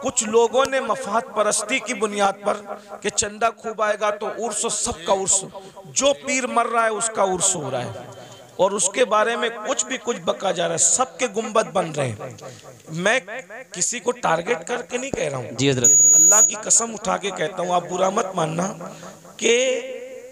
कुछ लोगों ने मफाद परस्ती की बुनियाद पर कि चंदा खूब आएगा तो उर्स, सबका उर्स, जो पीर मर रहा है उसका उर्स हो रहा है और उसके बारे में कुछ बका जा रहा है, सबके गुंबद बन रहे हैं। मैं किसी को टारगेट करके नहीं कह रहा हूँ जी हजरत, अल्लाह की कसम उठा के कहता हूँ, आप बुरा मत मानना कि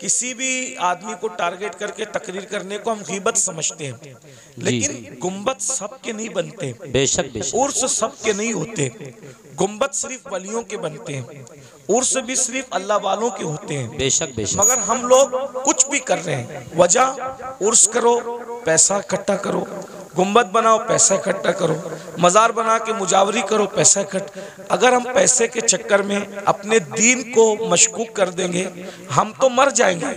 किसी भी आदमी को टारगेट करके तकरीर करने को हम गीबत समझते हैं, लेकिन गुंबद सबके नहीं बनते, बेशक बेशक, उर्स सबके नहीं होते। गुंबद सिर्फ वलियों के बनते हैं, उर्स भी सिर्फ अल्लाह वालों के होते हैं। बेशक बेशक। मगर हम लोग कुछ भी कर रहे हैं, वजह उर्स करो, पैसा इकट्ठा करो, गुंबद बनाओ, पैसा इकट्ठा करो, मज़ार बना के मुजावरी करो, पैसा इकट्ठ। अगर हम पैसे के चक्कर में अपने दीन को मशकूक कर देंगे हम तो मर जाएंगे,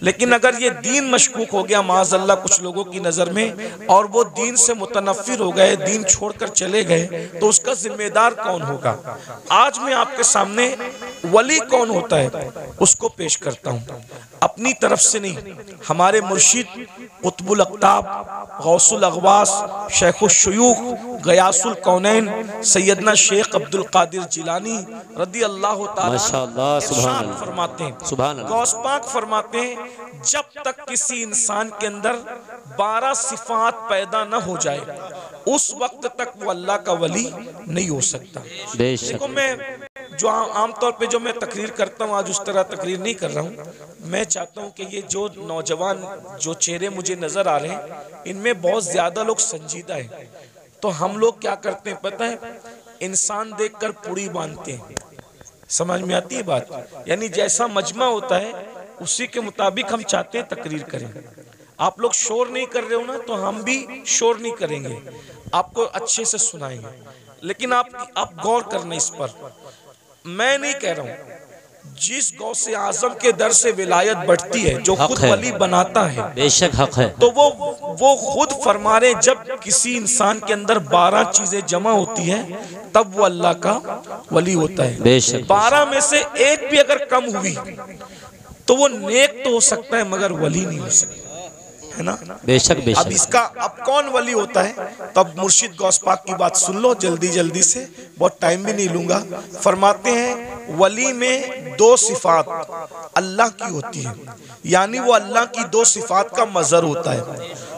लेकिन अगर ये दीन मशकूक हो गया माज़अल्लाह कुछ लोगों की नज़र में और वो दीन से मुतनफ़िर हो गए, दीन छोड़कर चले गए, तो उसका जिम्मेदार कौन होगा? आज मैं आपके सामने वली कौन होता है उसको पेश करता हूँ, अपनी तरफ से नहीं। हमारे मुर्शिद कुतुबुल अक़ताब, गौसुल अग़वास, शेखुल शुयूख, गयासुल कौनैन सैयदना शेख अब्दुल कादिर जिलानी रदी अल्लाह ताला इरशाद फरमाते हैं, गौस पाक फरमाते हैं, जब तक किसी इंसान के अंदर 12 सिफात पैदा न हो जाए उस वक्त तक वो अल्लाह का वली नहीं हो सकता। देखो मैं जो आमतौर पे जो मैं तकरीर करता हूँ आज उस तरह तकरीर नहीं कर रहा हूँ। मैं चाहता हूँ कि ये जो नौजवान जो चेहरे मुझे नज़र आ रहे हैं इनमें बहुत ज़्यादा लोग संजीदा हैं। तो हम लोग क्या करते हैं पता है, इंसान देखकर पुड़ी बांधते हैं। समझ में आती है बात? यानी जैसा मजमा होता है उसी के मुताबिक हम चाहते हैं तकरीर करें। आप लोग शोर नहीं कर रहे हो ना, तो हम भी शोर नहीं करेंगे, आपको अच्छे से सुनाएंगे। लेकिन आप गौर करना इस पर। मैं नहीं कह रहा हूँ, जिस गौसे आजम के दर से विलायत बढ़ती है, जो खुद वली बनाता है, बेशक हक है, तो वो खुद फरमा रहे, जब किसी इंसान के अंदर 12 चीजें जमा होती है तब वो अल्लाह का वली होता है। बेशक 12 में से एक भी अगर कम हुई तो वो नेक तो हो सकता है मगर वली नहीं हो सकता, है ना? बेशक बेशक। अब इसका अब कौन वली होता है, तब मुर्शिद गौस पाक की बात सुन लो जल्दी से, बहुत टाइम भी नहीं लूंगा। फरमाते हैं वली में 2 सिफात अल्लाह की होती है, यानी वो अल्लाह की 2 सिफात का मज़र होता है,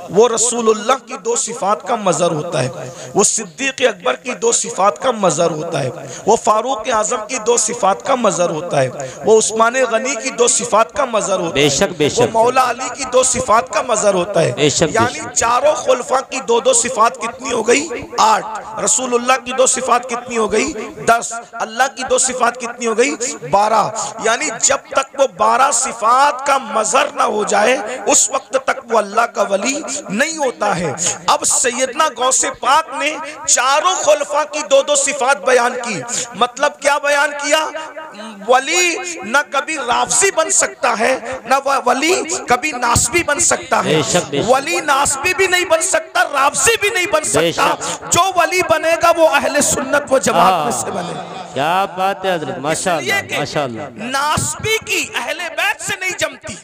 वो रसूलुल्लाह की 2 सिफात का मज़र होता है, वो सिद्दीक़ अकबर की 2 सिफात का मज़र होता है, वो फारूक आज़म की 2 सिफात का मज़र होता है, वो उस्मान गनी की 2 सिफात का मज़र होता है, बेशक बेशक, वो मौला अली की 2 सिफात का मज़र होता है, यानी चारों खुलफा की 2-2 सिफात कितनी हो गई? 8। रसूलुल्लाह की 2 सिफात कितनी हो गई? 10। अल्लाह की 2 सिफात कितनी हो गई? 12। यानी जब तक वो 12 सिफात का मज़र ना हो जाए उस वक्त तक वो अल्लाह का वली नहीं होता है। अब सैयदना गौसे पाक ने चारों खुलफा की 2-2 सिफात बयान की। मतलब क्या बयान किया? वली न कभी राफजी बन सकता है, न वली कभी नासबी बन सकता है, वली नासबी भी नहीं बन सकता, राफजी भी नहीं बन सकता। जो वली बनेगा वो अहले सुन्नत व जमात में से बने। क्या बात है हज़रत, माशाअल्लाह माशाअल्लाह। नासबी की अहले बैत से नहीं जमती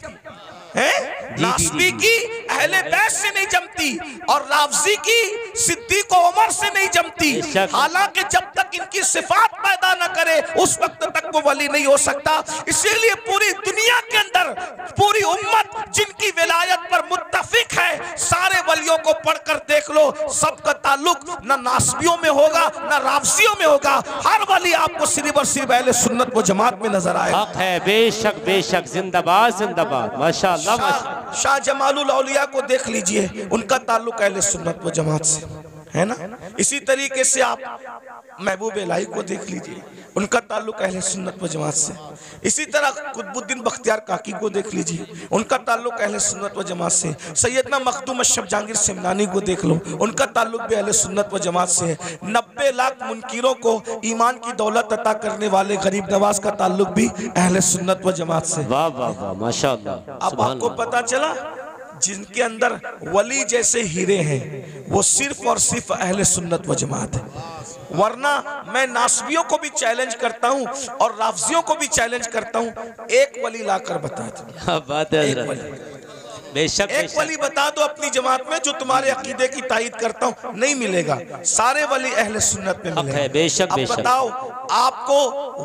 है, नासबी की अहले बैत से नहीं जमती, और राफजी की सिद्दीक़ उमर से नहीं जमती। हालांकि जब तक इनकी सिफात पैदा न करे उस वक्त तक वो वली नहीं हो सकता। इसीलिए पूरी दुनिया के अंदर पूरी उम्मत जिनकी विलायत पर मुत्तफिक है, सारे वलियों को पढ़कर देख लो, सबका ताल्लुक न नासबियों में होगा न राफजियों में होगा। हर वली आपको सिर्फ और सिर्फ अहले सुन्नत व जमात में नजर आएगा। हक है, बेशक बेशक, जिंदाबाद जिंदाबाद, माशाअल्लाह। शाह जमालुल औलिया को देख लीजिए, उनका ताल्लुक अहले सुन्नत व जमात से है ना। इसी तरीके से आप महबूब इलाही को देख लीजिए, उनका ताल्लुक अहले सुन्नत व जमात से। इसी तरह कुतुबुद्दीन बख्तियार काकी को देख लीजिए, उनका ताल्लुक अहले सुन्नत व जमात से। सैयदना मखदूम अशरफ जहांगीर सिमनानी को देख लो, उनका ताल्लुक भी अहले सुन्नत व जमात से है। 90 लाख मुनकिरों को ईमान की दौलत अता करने वाले गरीब नवाज का ताल्लुक भी अहले सुन्नत व जमात से। वाह वाह वाह, माशाअल्लाह। अब आपको पता चला जिनके अंदर वली जैसे हीरे हैं वो सिर्फ और सिर्फ अहले सुन्नत व जमात है। वरना मैं नासबियों को भी चैलेंज करता हूं और राफजियों को भी चैलेंज करता हूं, एक वली लाकर बता दो। क्या बात है हज़रत, बेशक एक वली बता दो अपनी जमात में जो तुम्हारे अकीदे की तायीद करता हूं, नहीं मिलेगा। सारे वली अहले सुन्नत में मिलेंगे। बेशक अब बेशक। बताओ आपको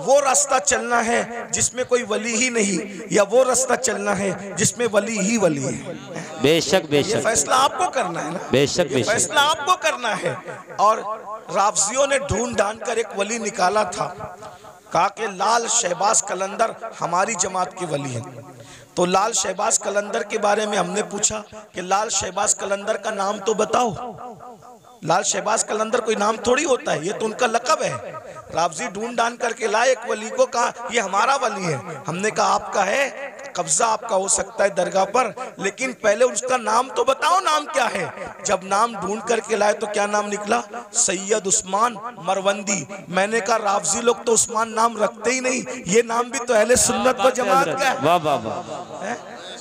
वो रास्ता चलना है जिसमें कोई वली ही नहीं, या वो रास्ता चलना है जिसमें वली ही वली है? बेशक बेशक, ये फैसला आपको करना है ना। बेशक बेशक, फैसला आपको करना है। और राफजियों ने ढूंढ ढांड कर एक वली निकाला था, कहा कि लाल शहबाज कलंदर हमारी जमात के वली हैं। तो लाल शहबाज कलंदर के बारे में हमने पूछा कि लाल शहबाज कलंदर का नाम तो बताओ। लाल शहबाज कलंदर कोई नाम थोड़ी होता है, ये तो उनका लक़ब है। राफजी ढूंढ ढांड करके लाए एक वली को, कहा ये हमारा वली है। हमने कहा आपका है? कब्जा आपका हो सकता है दरगाह पर, लेकिन पहले उसका नाम तो बताओ, नाम क्या है। जब नाम ढूंढ करके लाए तो क्या नाम निकला? सैयद उस्मान मरवंदी। मैंने कहा राफजी लोग तो उस्मान नाम रखते ही नहीं, ये नाम भी तो अहले सुन्नत व जमात का है। वाह वाह वाह,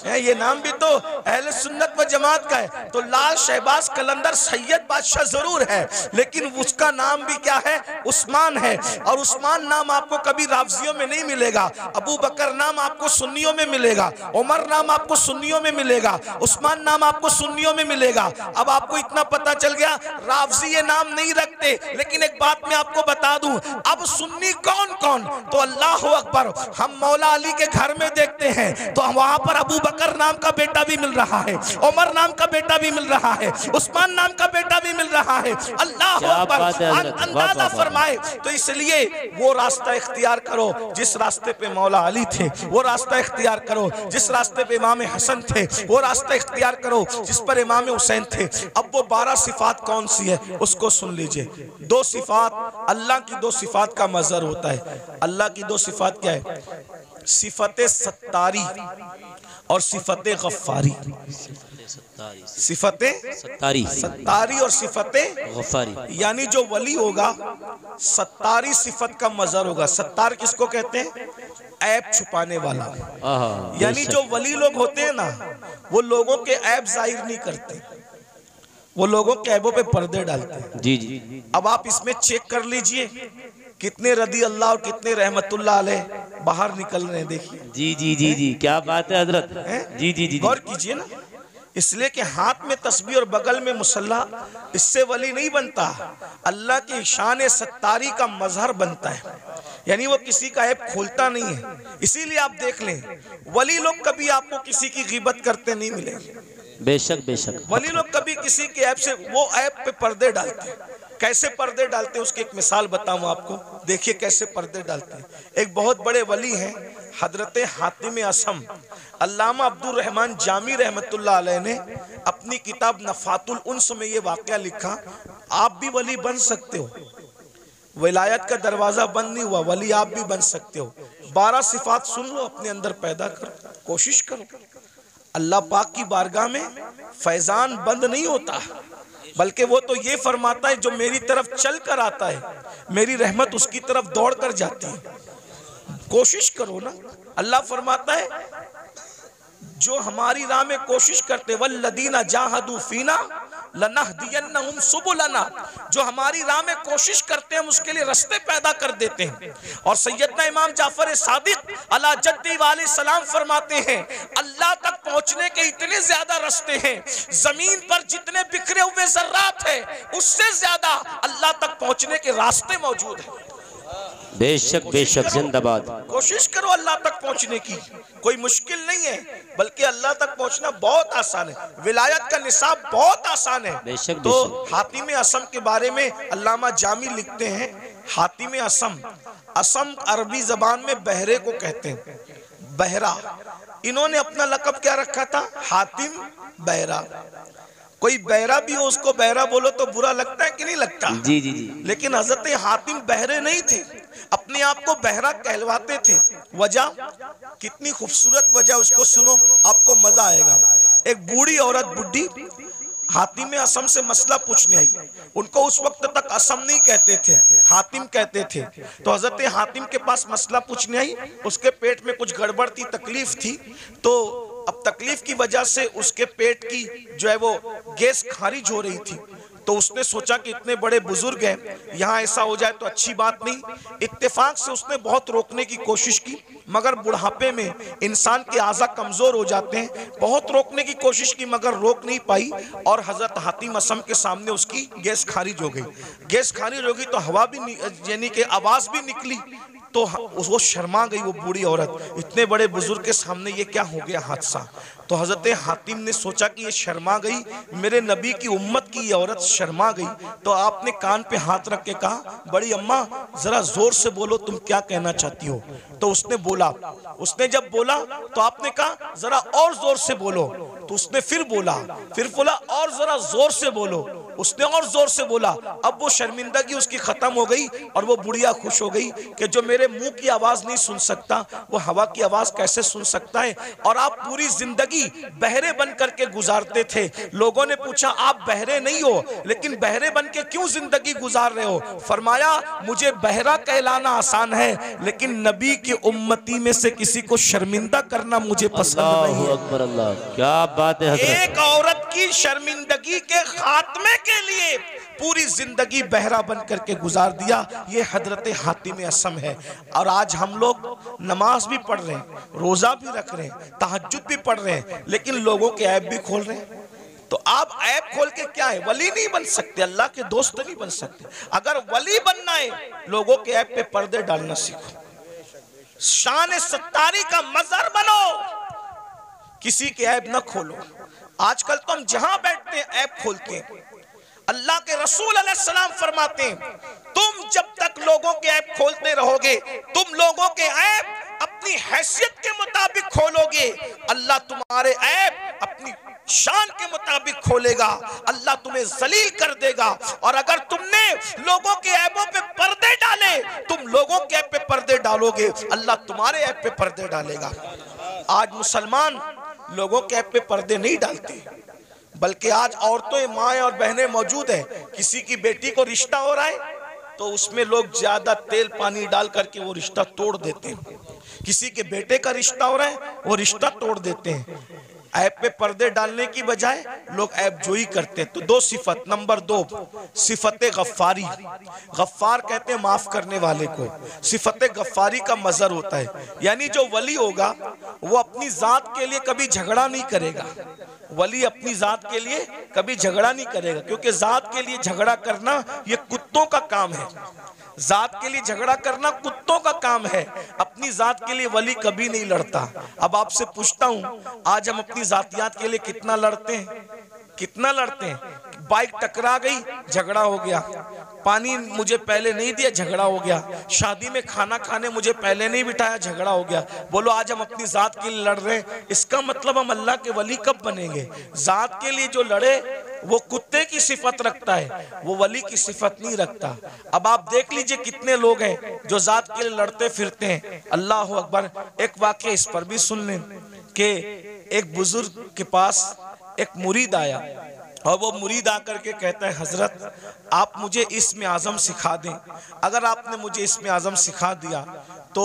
ये नाम भी तो अहले सुन्नत व जमात का है। तो लाल शहबाज कलंदर सैयद बादशाह जरूर है, लेकिन उसका नाम भी क्या है? उस्मान है। और उस्मान नाम आपको कभी राफजियों में नहीं मिलेगा। अबू बकर नाम आपको सुन्नियों में मिलेगा, उमर नाम आपको सुन्नियों में मिलेगा, उस्मान नाम आपको सुन्नियों में मिलेगा। अब आपको इतना पता चल गया राफजी ये नाम नहीं रखते। लेकिन एक बात मैं आपको बता दूं, अब सुन्नी कौन कौन? तो अल्लाह अकबर, हम मौला अली के घर में देखते हैं तो वहां पर अबू बकर नाम का बेटा भी मिल रहा है, उमर नाम का बेटा भी मिल रहा है, उस्मान नाम का बेटा भी मिल रहा है। अल्लाह अकबर, अंदाजा फरमाए। तो इसलिए वो रास्ता इख्तियार करो जिस रास्ते पे मौला अली थे, वो रास्ता इख्तियार करो जिस रास्ते पे इमाम हसन थे, वो रास्ता इख्तियार करो जिस पर इमाम हुसैन थे। अब वो 12 सिफात कौन सी है उसको सुन लीजिए। 2 सिफात, अल्लाह की 2 सिफात का मजहर होता है। अल्लाह की 2 सिफात क्या है? सिफते सत्तारी और सिफते गफ्फारी। सिफते सत्तारी और सिफते गफ्फारी, यानी जो वली होगा सत्तारी सिफत का मजहर होगा। सत्तार किसको कहते हैं? ऐब छुपाने वाला। यानी जो वली लोग होते हैं ना, वो लोगों के ऐब जाहिर नहीं करते, वो लोगों के ऐबों पे पर्दे डालते हैं। जी जी। अब आप इसमें चेक कर लीजिए कितने रदी अल्लाह और कितने रहमतुल्लाह अलैह बाहर निकल रहे हैं। देखिए जी जी जी जी, क्या बात है हजरत। जी जी जी, गौर कीजिए ना। इसलिए कि हाथ में तस्बीह और बगल में मुसल्ला, इससे वली नहीं बनता, अल्लाह की शान सत्तारी का मजहर बनता है। यानी वो किसी का ऐब खोलता नहीं है। इसीलिए आप देख लें, वली लोग कभी आपको किसी की गिबत करते नहीं मिलेंगे। बेशक बेशक, वली लोग कभी किसी के ऐब से, वो ऐब पे पर्दे डालते हैं। कैसे पर्दे डालते हैं उसकी एक मिसाल बताऊं आपको। देखिए कैसे पर्दे डालते हैं। एक बहुत बड़े वली हैं हजरत हातिम असम, अल्लामा अब्दुल रहमान जामी रहमतुल्लाह अलैह ने अपनी किताब नफातुल उन्स में ये वाक़या लिखा। आप भी वली बन सकते हो, विलायत का दरवाजा बंद नहीं हुआ, वली आप भी बन सकते हो। 12 सिफात सुन लो, अपने अंदर पैदा करो, कोशिश करो। अल्लाह पाक की बारगाह में फैजान बंद नहीं होता, बल्कि वो तो ये फरमाता है जो मेरी तरफ चल कर आता है, मेरी रहमत उसकी तरफ दौड़ कर जाती है। कोशिश करो ना। अल्लाह फरमाता है जो हमारी राह में कोशिश करते, वल्लदीना जाहदू फीना लनहदियन्नहुम सुबुलना, जो हमारी राह में कोशिश करते हैं हम उसके लिए रास्ते पैदा कर देते हैं। और सैयदना इमाम जाफर सादिक अला जद्दी वाले सलाम फरमाते हैं अल्लाह तक पहुंचने के इतने ज्यादा रास्ते हैं, जमीन पर जितने बिखरे हुए जर्रात हैं उससे ज्यादा अल्लाह तक पहुंचने के रास्ते मौजूद हैं। बेशक बेशक, जिंदाबाद। कोशिश करो अल्लाह तक पहुंचने की, कोई मुश्किल नहीं है, बल्कि अल्लाह तक पहुंचना बहुत आसान है। विलायत का निसाब बहुत आसान है। बेशक तो हातिम असम के बारे में अल्लामा जामी लिखते हैं, हातिम असम, असम अरबी जबान में बहरे को कहते हैं, बहरा। इन्होंने अपना लकब क्या रखा था? हातिम बहरा। कोई बहरा भी हो उसको बहरा बोलो तो बुरा लगता है कि नहीं लगता? जी जी जी। लेकिन हजरत हातिम बहरे नहीं थे, अपने आप को बहरा कहलवाते थे। वजह, कितनी खूबसूरत वजह, उसको सुनो आपको मजा आएगा। एक बूढ़ी औरत, बुढ़ी, हातिम असम से मसला पूछने आई। उनको उस वक्त तक असम नहीं कहते थे, हातिम कहते थे। तो हजरत हातिम के पास मसला पूछने आई। उसके पेट में कुछ गड़बड़ थी, तकलीफ थी। तो अब तकलीफ की वजह से उसके पेट की जो है वो गैस खारिज हो रही थी। तो उसने सोचा कि इतने बड़े बुजुर्ग हैं, यहाँ ऐसा हो जाए तो अच्छी बात नहीं। इत्तेफाक से उसने बहुत रोकने की कोशिश की, मगर बुढ़ापे में इंसान के आज़ा कमज़ोर हो जाते हैं। बहुत रोकने की कोशिश की मगर रोक नहीं पाई, और हज़रत हातिम असम के सामने उसकी गैस खारिज हो गई। गैस खारिज हो गई तो हवा भी, यानी कि आवाज़ भी निकली। तो वो शर्मा गई वो बूढ़ी औरत, इतने बड़े बुजुर्ग के सामने ये क्या हो गया हादसा। तो हजरत हातिम ने सोचा कि ये शर्मा गई, मेरे नबी की उम्मत की ये औरत शर्मा गई। तो आपने कान पे हाथ रख के कहा, बड़ी अम्मा जरा जोर से बोलो, तुम क्या कहना चाहती हो। तो उसने बोला, उसने जब बोला तो आपने कहा जरा और जोर से बोलो। तो उसने फिर बोला और जरा जोर से बोलो। उसने और जोर से बोला। अब वो शर्मिंदगी उसकी खत्म हो गई और वो बुढ़िया खुश हो गई कि जो मेरे मुंह की आवाज नहीं सुन सकता वो हवा की आवाज कैसे सुन सकता है। और आप पूरी जिंदगी बहरे बन करके गुजारते थे। लोगों ने पूछा आप बहरे नहीं हो, लेकिन बहरे बन के क्यों जिंदगी गुजार रहे हो। फरमाया मुझे बहरा कहलाना आसान है, लेकिन नबी की उम्मती में से किसी को शर्मिंदा करना मुझे पसंद नहीं है। अकबर अल्लाह, क्या बात है। एक औरत की शर्मिंदगी के खात्मे के लिए पूरी जिंदगी बहरा बन करके गुजार दिया, ये हजरत हातिम असम है। और आज हम लोग नमाज भी पढ़ रहे हैं, रोजा भी रख रहे हैं, तहज्जुद भी पढ़ रहे हैं, लेकिन लोगों के ऐब भी खोल रहे हैं। तो आप ऐब खोल के क्या है, वली नहीं बन सकते, अल्लाह के दोस्त नहीं बन सकते। अगर वली बनना है, लोगों के ऐब पे पर्दे डालना सीखो, शान सत्तारी का मजहर बनो, किसी के ऐब न खोलो। आजकल तो हम जहां बैठते हैं ऐब खोलते हैं। अल्लाह के रसूल अलैहिस्सलाम फरमाते हैं, तुम जब तक लोगों के ऐब खोलते रहोगे, तुम लोगों के ऐब अपनी हैसियत के मुताबिक खोलोगे, अल्लाह तुम्हारे ऐब अपनी शान के मुताबिक खोलेगा। अल्लाह तुम्हें जलील कर देगा। और अगर तुमने लोगों के ऐबों पे पर्दे डाले, तुम लोगों के ऐब पे पर्दे डालोगे, अल्लाह तुम्हारे ऐब पे पर्दे डालेगा। आज मुसलमान लोगों के ऐब पे पर्दे नहीं डालते, बल्कि आज औरतें, माएँ और बहनें मौजूद हैं। किसी की बेटी को रिश्ता हो रहा है तो उसमें लोग ज्यादा तेल पानी डाल करके वो रिश्ता तोड़ देते हैं। किसी के बेटे का रिश्ता हो रहा है, वो रिश्ता तोड़ देते हैं। ऐब पे पर्दे डालने की बजाय लोग ऐब जोई करते हैं। तो दो सिफत, नंबर 2 सिफत गफ्फारी। गफ्फार कहते हैं माफ करने वाले को। सिफत गफ्फारी का मजहर होता है, यानी जो वली होगा वो अपनी जात के लिए कभी झगड़ा नहीं करेगा। वली अपनी जात के लिए कभी झगड़ा नहीं करेगा, क्योंकि जात के लिए झगड़ा करना ये कुत्तों का काम है। जात के लिए झगड़ा करना कुत्तों का काम है। अपनी जात के लिए वली कभी नहीं लड़ता। अब आपसे पूछता हूं, आज हम अपनी जातियात के लिए कितना लड़ते हैं, कितना लड़ते हैं। बाइक टकरा गई, झगड़ा हो गया। पानी मुझे पहले नहीं दिया, झगड़ा हो गया। शादी में खाना खाने मुझे पहले नहीं बिठाया, झगड़ा हो गया। बोलो आज हम अपनी जात के लिए लड़ रहे हैं, इसका मतलब हम अल्लाह के वली कब बनेंगे। जात के लिए जो लड़े वो कुत्ते की सिफत रखता है, वो वली की सिफत नहीं रखता। अब आप देख लीजिए कितने लोग हैं जो जात के लिए लड़ते फिरते हैं। अल्लाह अकबर। एक वाकया इस पर भी सुन लें कि एक बुजुर्ग के पास एक मुरीद आया और वो मुरीद आकर के कहता है, हजरत आप मुझे इस्म आज़म सिखा दें। अगर आपने मुझे इस्म आज़म सिखा दिया तो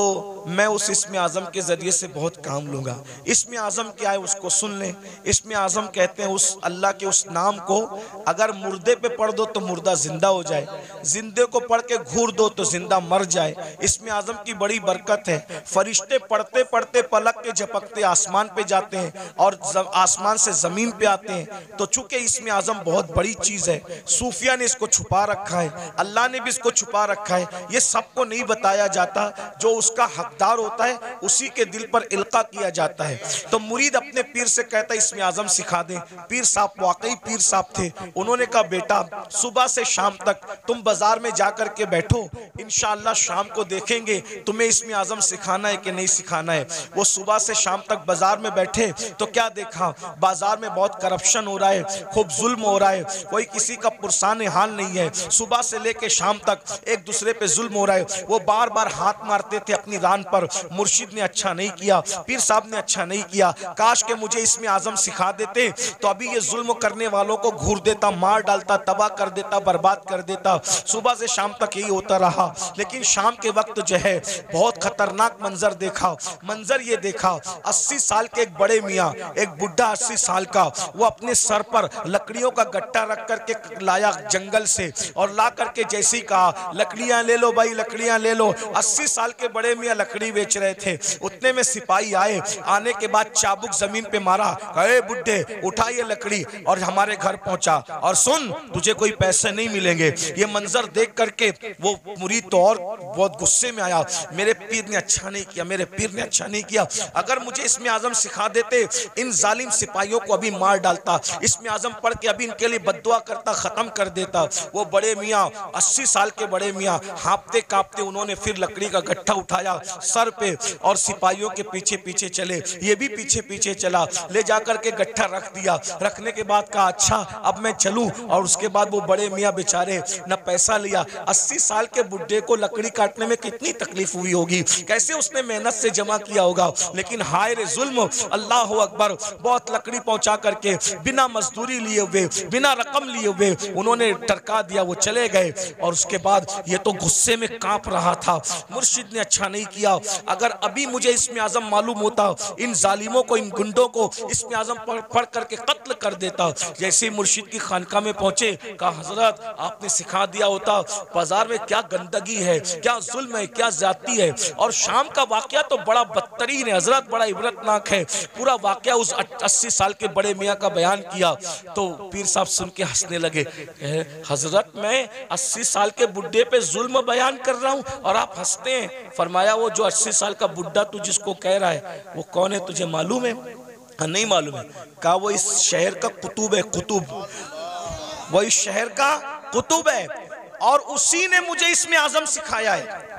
मैं उस इस्म आज़म के ज़रिए से बहुत काम लूँगा। इस्म आज़म क्या है उसको सुन लें। इस्म आज़म कहते हैं उस अल्लाह के उस नाम को अगर मुर्दे पे पढ़ दो तो मुर्दा जिंदा हो जाए, जिंदे को पढ़ के घूर दो तो जिंदा मर जाए। इस्म आज़म की बड़ी बरकत है। फरिश्ते पढ़ते पढ़ते पलक के झपकते आसमान पे जाते हैं और आसमान से ज़मीन पे आते हैं। तो चूंकि इस्म आज़म बहुत बड़ी चीज़ है, सूफिया ने इसको छुपा रखा है, अल्लाह ने भी इसको छुपा रखा है। ये सबको नहीं बताया जाता, जो उसका हकदार होता है उसी के दिल पर इल्का किया जाता है। तो मुरीद अपने पीर से कहता है इस्म आज़म सिखा दें। पीर साहब वाकई पीर साहब थे। उन्होंने कहा बेटा सुबह से शाम तक तुम बाजार में जाकर के बैठो, इंशाअल्लाह शाम को देखेंगे तुम्हें इस्म आज़म सिखाना है कि नहीं सिखाना है। वो सुबह से शाम तक बाजार में बैठे तो क्या देखा, बाजार में बहुत करप्शन हो रहा है, खूब जुल्म हो रहा है, कोई किसी का पुरसान हाल नहीं है। सुबह से लेके शाम तक एक दूसरे पे जुल्म हो रहा है। वो बार बार हाथ मारते थे अपनी रान पर, मुर्शिद ने अच्छा नहीं किया, पीर साहब ने अच्छा नहीं किया, काश के मुझे इस्म आज़म सिखा देते तो अभी ये जुल्म करने वालों को घूर देता, मार डालता, तबाह कर देता, बर्बाद कर देता। सुबह से शाम तक यही होता रहा। लेकिन शाम के वक्त जो है बहुत खतरनाक मंजर देखा। मंजर ये देखा, 80 साल के एक बड़े मियाँ, एक बुढ़ा 80 साल का, वो अपने सर पर लकड़ियों का गट्टा रख करके लाया जंगल से और ला करके जैसे ही कहा लकड़ियां ले लो भाई, लकड़ियां ले लो। 80 साल के बड़े मियाँ लकड़ी बेच रहे थे। उतने में सिपाही आए, आने के बाद चाबुक जमीन पे मारा, कहे बुड्ढे उठा ये लकड़ी और हमारे घर पहुंचा, और सुन तुझे कोई पैसे नहीं मिलेंगे। ये मंजर देख करके वो मुरीद तो और बहुत गुस्से में आया, मेरे पीर ने अच्छा नहीं किया, मेरे पीर ने अच्छा नहीं किया। अगर मुझे इसमें आजम सिखा देते, इन जालिम सिपाहियों को अभी मार डालता, इसमें आजम पढ़ के अभी इनके लिए बद्दुआ करता, खत्म कर देता। वो बड़े मियाँ 80 साल के बड़े मियाँ हाँपते कांपते उन्होंने फिर लकड़ी का गट्ठा उठाया सर पे और सिपाहियों के पीछे पीछे चले। ये भी पीछे पीछे चला, ले जाकर के गट्ठा रख दिया। रखने के बाद कहा अच्छा अब मैं चलूं। और उसके बाद वो बड़े मियाँ बेचारे न पैसा लिया। 80 साल के बुड्ढे को लकड़ी काटने में कितनी तकलीफ हुई होगी, कैसे उसने मेहनत से जमा किया होगा। लेकिन हाय रे जुल्म, अल्लाह अकबर, बहुत लकड़ी पहुंचा करके बिना मजदूरी लिए हुए, बिना रकम लिए हुए उन्होंने टरका दिया। वो चले गए और उसके बाद ये तो गुस्से में कांप रहा था, मुर्शिद ने अच्छा नहीं किया। अगर अभी मुझे इसमें आजम मालूम होता, इन जालिमों को, इन गुंडों को इसमें आजम पढ़ करके कत्ल कर देता। जैसे मुर्शिद की खानका में पहुंचे, कहा हजरत आपने सिखा दिया होता बाजार में क्या गंदगी है, क्या जुल्म है, क्या ज्यादती है। और शाम का वाकया तो बड़ा बदतरीन है हजरत, बड़ा इबरतनाक है। पूरा वाकया उस 80 साल के बड़े मियाँ का बयान किया तो पीर साहब सुन के हंसने लगे। हजरत मैं 80 साल के बुड्ढे पे जुल्म बयान कर रहा हूँ और आप हंसते हैं। फरमाया वो जो 80 साल का बुड्ढा तू जिसको कह रहा है वो कौन है, तुझे मालूम है? नहीं मालूम है। कहा वो इस शहर का कुतुब है, कुतुब, वो इस शहर का कुतुब है और उसी ने मुझे इसमें आजम सिखाया है,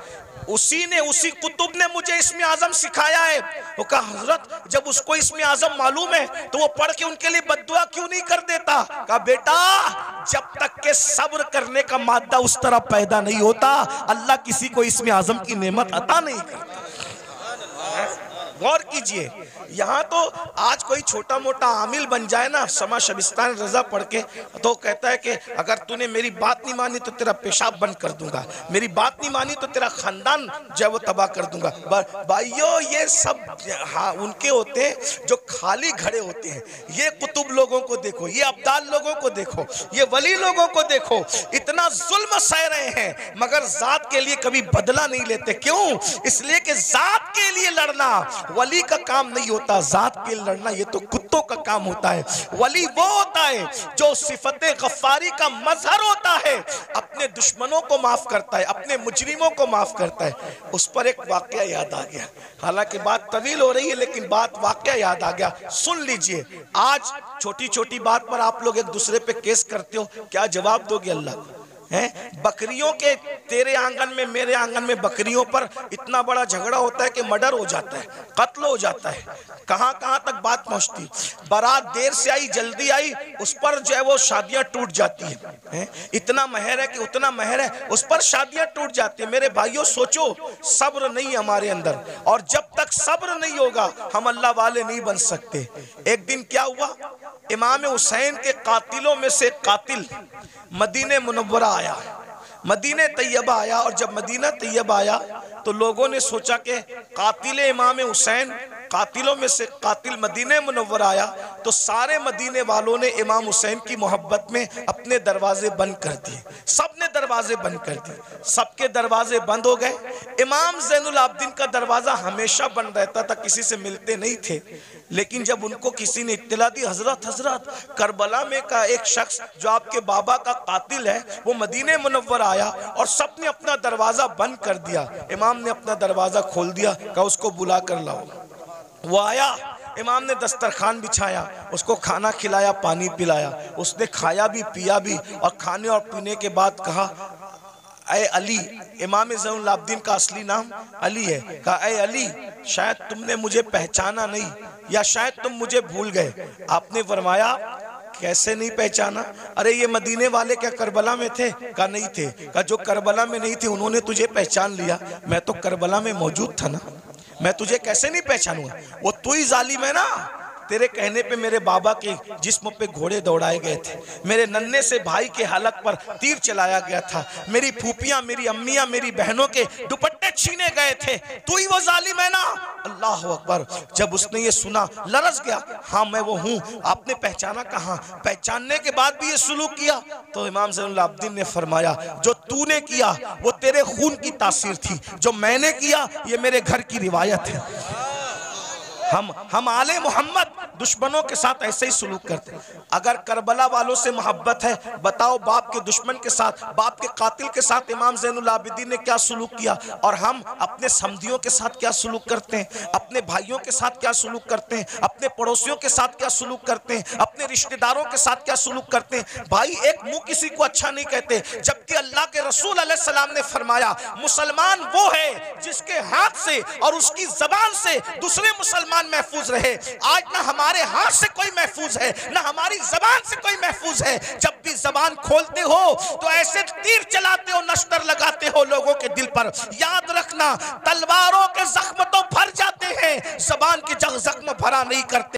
उसी कुतुब ने मुझे इसमें आजम सिखाया है। वो कहा हजरत जब उसको इसमें आजम मालूम है तो वो पढ़ के उनके लिए बद्दुआ क्यों नहीं कर देता? कहा बेटा जब तक के सब्र करने का मादा उस तरह पैदा नहीं होता, अल्लाह किसी को इसमें आजम की नेमत अता नहीं करता। गौर कीजिए, यहाँ तो आज कोई छोटा मोटा आमिल बन जाए ना, समा शबिस्तान रजा पढ़ के, तो कहता है कि अगर तूने मेरी बात नहीं मानी तो तेरा पेशाब बंद कर दूंगा, मेरी बात नहीं मानी तो तेरा खानदान जो है वो तबाह कर दूंगा। भाइयों ये सब हाँ उनके होते हैं जो खाली खड़े होते हैं। ये कुतुब लोगों को देखो, ये अब्दाल लोगों को देखो, ये वली लोगों को देखो, इतना जुल्म सह रहे हैं मगर जात के लिए कभी बदला नहीं लेते। क्यों? इसलिए कि जात के लिए लड़ना वली का काम नहीं होता, जात के लड़ना ये तो कुत्तों का काम होता है। वली वो होता है जो सिफते गफ्फारी का मजहर होता है, अपने दुश्मनों को माफ करता है, अपने मुजरिमों को माफ करता है। उस पर एक वाकया याद आ गया, हालांकि बात तवील हो रही है लेकिन बात वाकया याद आ गया, सुन लीजिए। आज छोटी छोटी बात पर आप लोग एक दूसरे पे केस करते हो, क्या जवाब दोगे अल्लाह को? हैं बकरियों के, तेरे आंगन में मेरे आंगन में बकरियों पर इतना बड़ा झगड़ा होता है कि मर्डर हो जाता है, कत्ल हो जाता है। कहां कहां तक बात पहुंचती, बारात देर से आई जल्दी आई, उस पर जो है वो शादियां टूट जाती हैं। इतना महर है कि उतना महर है, उस पर शादियां टूट जाती है। मेरे भाइयों सोचो, सब्र नहीं हमारे अंदर, और जब तक सब्र नहीं होगा हम अल्लाह वाले नहीं बन सकते। एक दिन क्या हुआ, इमाम हुसैन के कातिलों में से कातिल मदीने मुनव्वरा आया, मदीने तैयबा आया। और जब मदीना तैयबा आया तो लोगों ने सोचा कि कातिल इमाम हुसैन, कातिलों में से कातिल मदीने मुनव्वरा आया, तो सारे मदीने वालों ने इमाम हुसैन की मोहब्बत में अपने दरवाजे बंद कर दिए। सबने दरवाजे बंद कर दिए, सबके दरवाजे बंद हो गए। इमाम ज़ैनुल आबिदीन का दरवाजा हमेशा बंद रहता था, किसी से मिलते नहीं थे। लेकिन जब उनको किसी ने इत्तला दी, हजरत हजरत करबला में का एक शख्स जो आपके बाबा का कातिल है वो मदीने मुनव्वरा आया, और सबने अपना दरवाजा बंद कर दिया। इमाम ने अपना दरवाजा खोल दिया, कहा उसको बुला कर लाओ। वो आया, इमाम ने दस्तरखान बिछाया, उसको खाना खिलाया, पानी पिलाया, उसने खाया भी पिया भी, और खाने और पीने के बाद कहा ऐ अली, इमाम ज़ैनुल आबिदीन का असली नाम अली है, कहा ऐ अली शायद तुमने मुझे पहचाना नहीं, या शायद तुम मुझे भूल गए। आपने फरमाया कैसे नहीं पहचाना? अरे ये मदीने वाले क्या करबला में थे? कहा नहीं थे। कहा जो करबला में नहीं थे उन्होंने तुझे पहचान लिया, मैं तो करबला में मौजूद था ना, मैं तुझे कैसे नहीं पहचानूंगा? वो तू ही जालिम है ना, तेरे कहने पे मेरे बाबा के जिस्म पे घोड़े दौड़ाए गए थे, मेरे नन्हे से भाई के हलक पर तीर चलाया गया था, मेरी फूफियां, मेरी अम्मियां, मेरी बहनों के दुपट्टे छीने गए थे, तू ही वो जालिम है ना। अल्लाह अकबर। जब उसने ये सुना लरस गया, हाँ मैं वो हूँ। आपने पहचाना कहाँ? पहचानने के बाद भी ये सुलूक किया। तो इमाम ज़ैनुल आबिदीन ने फरमाया जो तूने किया वो तेरे खून की तासीर थी, जो मैंने किया ये मेरे घर की रिवायत है। हम आले मोहम्मद दुश्मनों के साथ ऐसे ही सुलूक करते हैं। अगर करबला वालों से मोहब्बत है, बताओ बाप के दुश्मन के साथ, बाप के कातिल के साथ इमाम ज़ैनुल आबिदीन ने क्या सुलूक किया। और हम अपने समधियों के साथ क्या सुलूक करते हैं, अपने भाइयों के साथ क्या सुलूक करते हैं, अपने पड़ोसियों के साथ क्या सुलूक करते हैं, अपने रिश्तेदारों के साथ क्या सुलूक करते हैं। भाई एक मुंह किसी को अच्छा नहीं कहते, जबकि अल्लाह के रसूल अलैहिस्सलाम ने फरमाया मुसलमान वो है जिसके हाथ से और उसकी जबान से दूसरे मुसलमान महफूज रहे। आज ना हमारे हाथ से कोई महफूज है, ना हमारी जबान से कोई महफूज है। जब भी जबान खोलते हो तो ऐसे तीर चलाते हो, नश्तर लगाते हो लोगों के दिल पर। याद रखना तलवारों के जख्म तो भर जाते हैं, जबान के जख्म भरा नहीं करते।